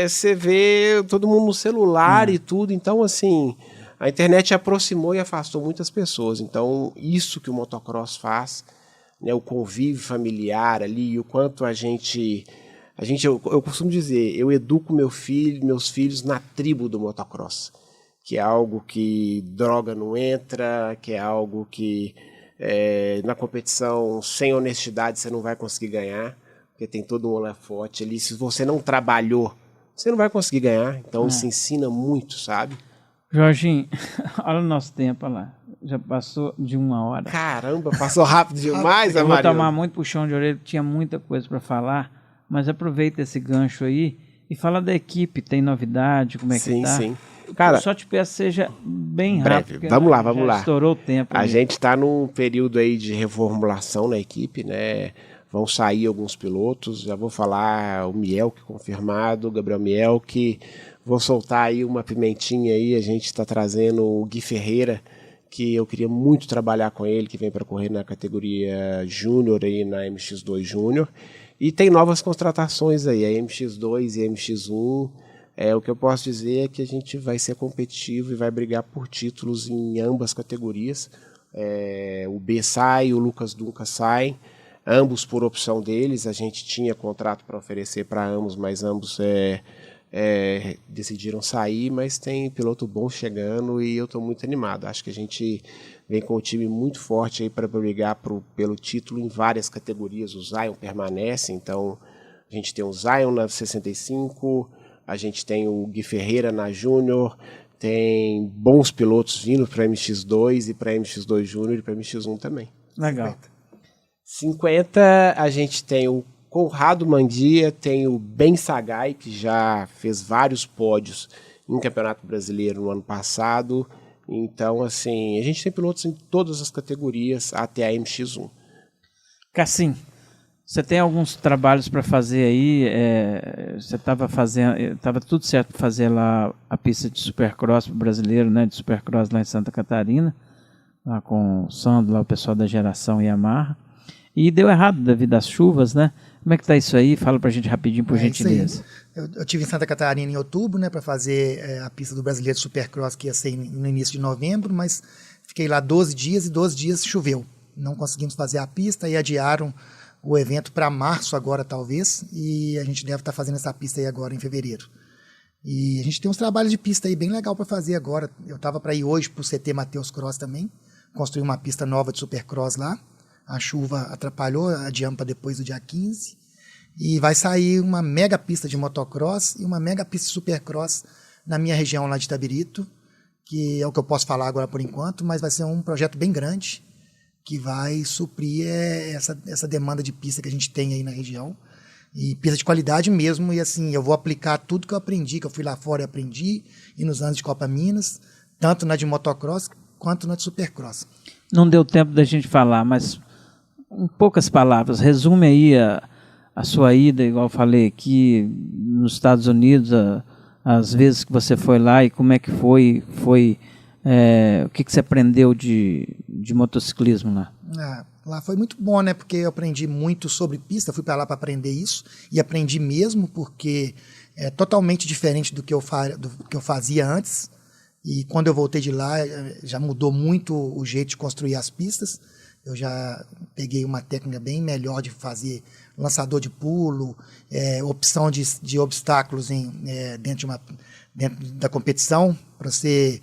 você vê todo mundo no celular e tudo, então assim, a internet aproximou e afastou muitas pessoas, então isso que o motocross faz, né, o convívio familiar ali, o quanto a gente Eu costumo dizer, eu educo meus filhos na tribo do motocross, que é algo que droga não entra, que é algo que na competição sem honestidade você não vai conseguir ganhar, porque tem todo um holofote ali. Se você não trabalhou, você não vai conseguir ganhar. Então isso ensina muito, sabe? Jorginho, olha o nosso tempo, olha lá. Já passou de 1 hora. Caramba, passou rápido demais, Eu vou Amarildo. tomar muito puxão de orelha, tinha muita coisa para falar, mas aproveita esse gancho aí e fala da equipe, tem novidade, como é que tá? Sim. Cara, eu só te peço que seja bem breve. rápido. Vamos lá. Estourou o tempo. A gente está num período aí de reformulação na equipe, né? Vão sair alguns pilotos, já vou falar o Mielke confirmado, o Gabriel Mielke. Vou soltar aí uma pimentinha aí, a gente está trazendo o Gui Ferreira, que eu queria muito trabalhar com ele, que vem para correr na categoria Júnior aí na MX2 Júnior. E tem novas contratações aí, a MX2 e a MX1. O que eu posso dizer é que a gente vai ser competitivo e vai brigar por títulos em ambas categorias. O B sai, o Lucas Dunca sai, ambos por opção deles. A gente tinha contrato para oferecer para ambos, mas ambos decidiram sair, mas tem piloto bom chegando e eu estou muito animado. Acho que a gente vem com um time muito forte aí para brigar pelo título em várias categorias. O Zion permanece, então a gente tem o Zion na 65, a gente tem o Gui Ferreira na Júnior, tem bons pilotos vindo para MX2 e para MX2 Júnior e para MX1 também. Legal. 50 a gente tem o Conrado Mandia, tem o Ben Sagai, que já fez vários pódios em Campeonato Brasileiro no ano passado. Então, assim, a gente tem pilotos em todas as categorias até a MX1. Cassim, você tem alguns trabalhos para fazer aí? Você estava tudo certo para fazer lá a pista de Supercross brasileiro, né? De Supercross lá em Santa Catarina, lá com o Sandro, lá o pessoal da Geração Yamaha. E deu errado devido às chuvas, né? Como é que tá isso aí? Fala pra gente rapidinho, por gentileza. Eu tive em Santa Catarina em outubro, né, para fazer a pista do Brasileiro de Supercross, que ia ser no início de novembro, mas fiquei lá 12 dias e 12 dias choveu. Não conseguimos fazer a pista e adiaram o evento para março agora, talvez, e a gente deve estar fazendo essa pista aí agora em fevereiro. E a gente tem uns trabalhos de pista aí bem legal para fazer agora. Eu estava para ir hoje para o CT Mateus Cross também, construir uma pista nova de Supercross lá. A chuva atrapalhou, adiamos para depois do dia 15. E vai sair uma mega pista de motocross e uma mega pista de supercross na minha região lá de Itabirito, que é o que eu posso falar agora por enquanto, mas vai ser um projeto bem grande que vai suprir essa demanda de pista que a gente tem aí na região. E pista de qualidade mesmo, e assim, eu vou aplicar tudo que eu aprendi, que eu fui lá fora e aprendi, e nos anos de Copa Minas, tanto na de motocross quanto na de supercross. Não deu tempo da gente falar, mas em poucas palavras, resume aí a sua ida, igual eu falei aqui, nos Estados Unidos, as vezes que você foi lá e como é que foi o que você aprendeu de motociclismo lá? Lá foi muito bom, né? Porque eu aprendi muito sobre pista, fui para lá para aprender isso e aprendi mesmo, porque é totalmente diferente do que eu fazia antes. E quando eu voltei de lá, já mudou muito o jeito de construir as pistas. Eu já peguei uma técnica bem melhor de fazer lançador de pulo, opção de obstáculos dentro da competição, para você,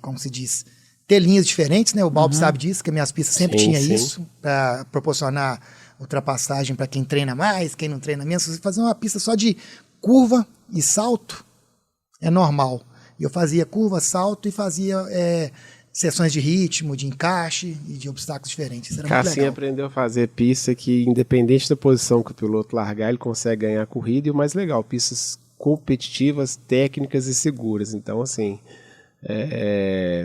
como se diz, ter linhas diferentes, né? O Balbi sabe disso, que minhas pistas sempre tinha isso, para proporcionar ultrapassagem para quem treina mais, quem não treina menos. Se você fazer uma pista só de curva e salto, é normal. E eu fazia curva, salto e fazia sessões de ritmo, de encaixe e de obstáculos diferentes. Isso era muito Cassim legal. aprendeu a fazer pista que, independente da posição que o piloto largar, ele consegue ganhar a corrida. E o mais legal, pistas competitivas, técnicas e seguras. Então, assim,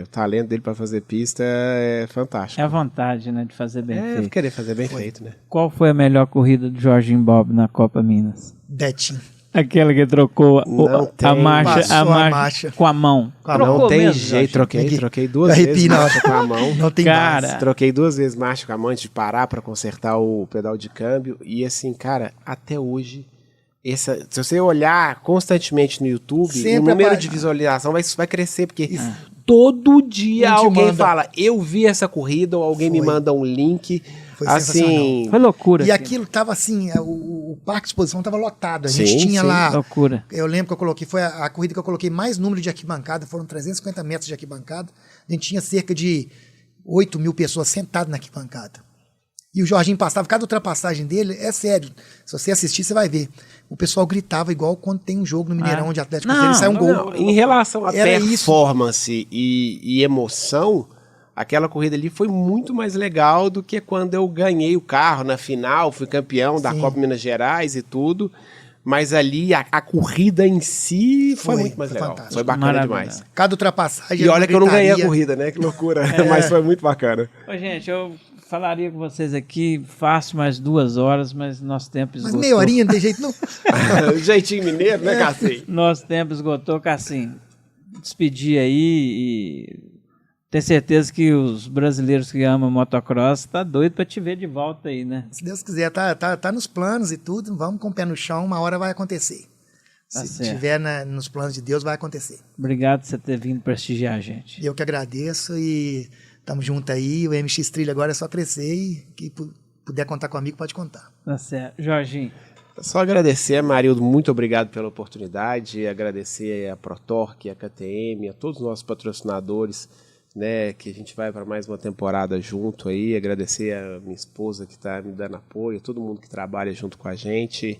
o talento dele para fazer pista é fantástico. É a vontade, né, de fazer bem feito. Querer fazer bem feito, né? Qual foi a melhor corrida do Jorginho Bob na Copa Minas? Betinho. Aquela que trocou a marcha com a mão. Não tem jeito, troquei duas vezes marcha com a mão. Não tem cara. Troquei 2 vezes marcha com a mão antes de parar para consertar o pedal de câmbio. E assim, cara, até hoje, se você olhar constantemente no YouTube, o número de visualização vai crescer, porque todo dia alguém fala, eu vi essa corrida, ou alguém me manda um link. Foi assim, foi loucura. E aquilo tava assim, o o parque de exposição estava lotado. A gente tinha lá... Loucura. Eu lembro que eu coloquei, foi a corrida que eu coloquei mais número de arquibancada, foram 350 metros de arquibancada. A gente tinha cerca de 8 mil pessoas sentadas na arquibancada. E o Jorginho passava, cada ultrapassagem dele, é sério, se você assistir, você vai ver. O pessoal gritava igual quando tem um jogo no Mineirão de Atlético Mineiro, sai um gol. Não, em relação a Era performance e emoção, aquela corrida ali foi muito mais legal do que quando eu ganhei o carro na final, fui campeão da Copa Minas Gerais e tudo. Mas ali a corrida em si foi muito mais legal. Fantástico. Foi bacana Maravilha. demais. Cada ultrapassagem. E olha que eu não ganhei a corrida, né? Que loucura. Mas foi muito bacana. Ô, gente, eu falaria com vocês aqui fácil mais 2 horas, mas nosso tempo esgotou. Mas meia horinha, não tem jeito não. Jeitinho mineiro, né, Cassim? Nosso tempo esgotou, Cassim. Despedir aí e ter certeza que os brasileiros que amam motocross tá doido para te ver de volta aí, né? Se Deus quiser, tá nos planos e tudo, vamos com o pé no chão, uma hora vai acontecer. Tá Se certo. tiver nos planos de Deus, vai acontecer. Obrigado por você ter vindo prestigiar a gente. Eu que agradeço e estamos juntos aí. O MX Trilha agora é só crescer e que puder contar comigo, pode contar. Tá certo. Jorginho. Só agradecer, Marildo, muito obrigado pela oportunidade, agradecer a ProTorque, a KTM, a todos os nossos patrocinadores, né, que a gente vai para mais uma temporada junto aí, agradecer a minha esposa que está me dando apoio, a todo mundo que trabalha junto com a gente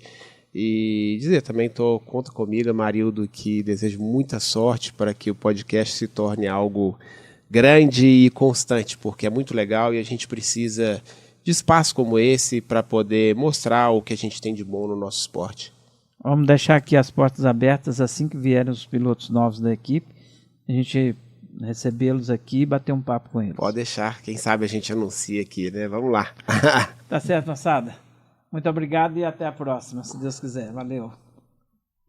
e dizer também, conta comigo, Marildo, que desejo muita sorte para que o podcast se torne algo grande e constante, porque é muito legal e a gente precisa de espaço como esse para poder mostrar o que a gente tem de bom no nosso esporte. Vamos deixar aqui as portas abertas assim que vierem os pilotos novos da equipe, a gente recebê-los aqui e bater um papo com eles. Pode deixar, quem sabe a gente anuncia aqui, né? Vamos lá. Tá certo, moçada. Muito obrigado e até a próxima, se Deus quiser. Valeu.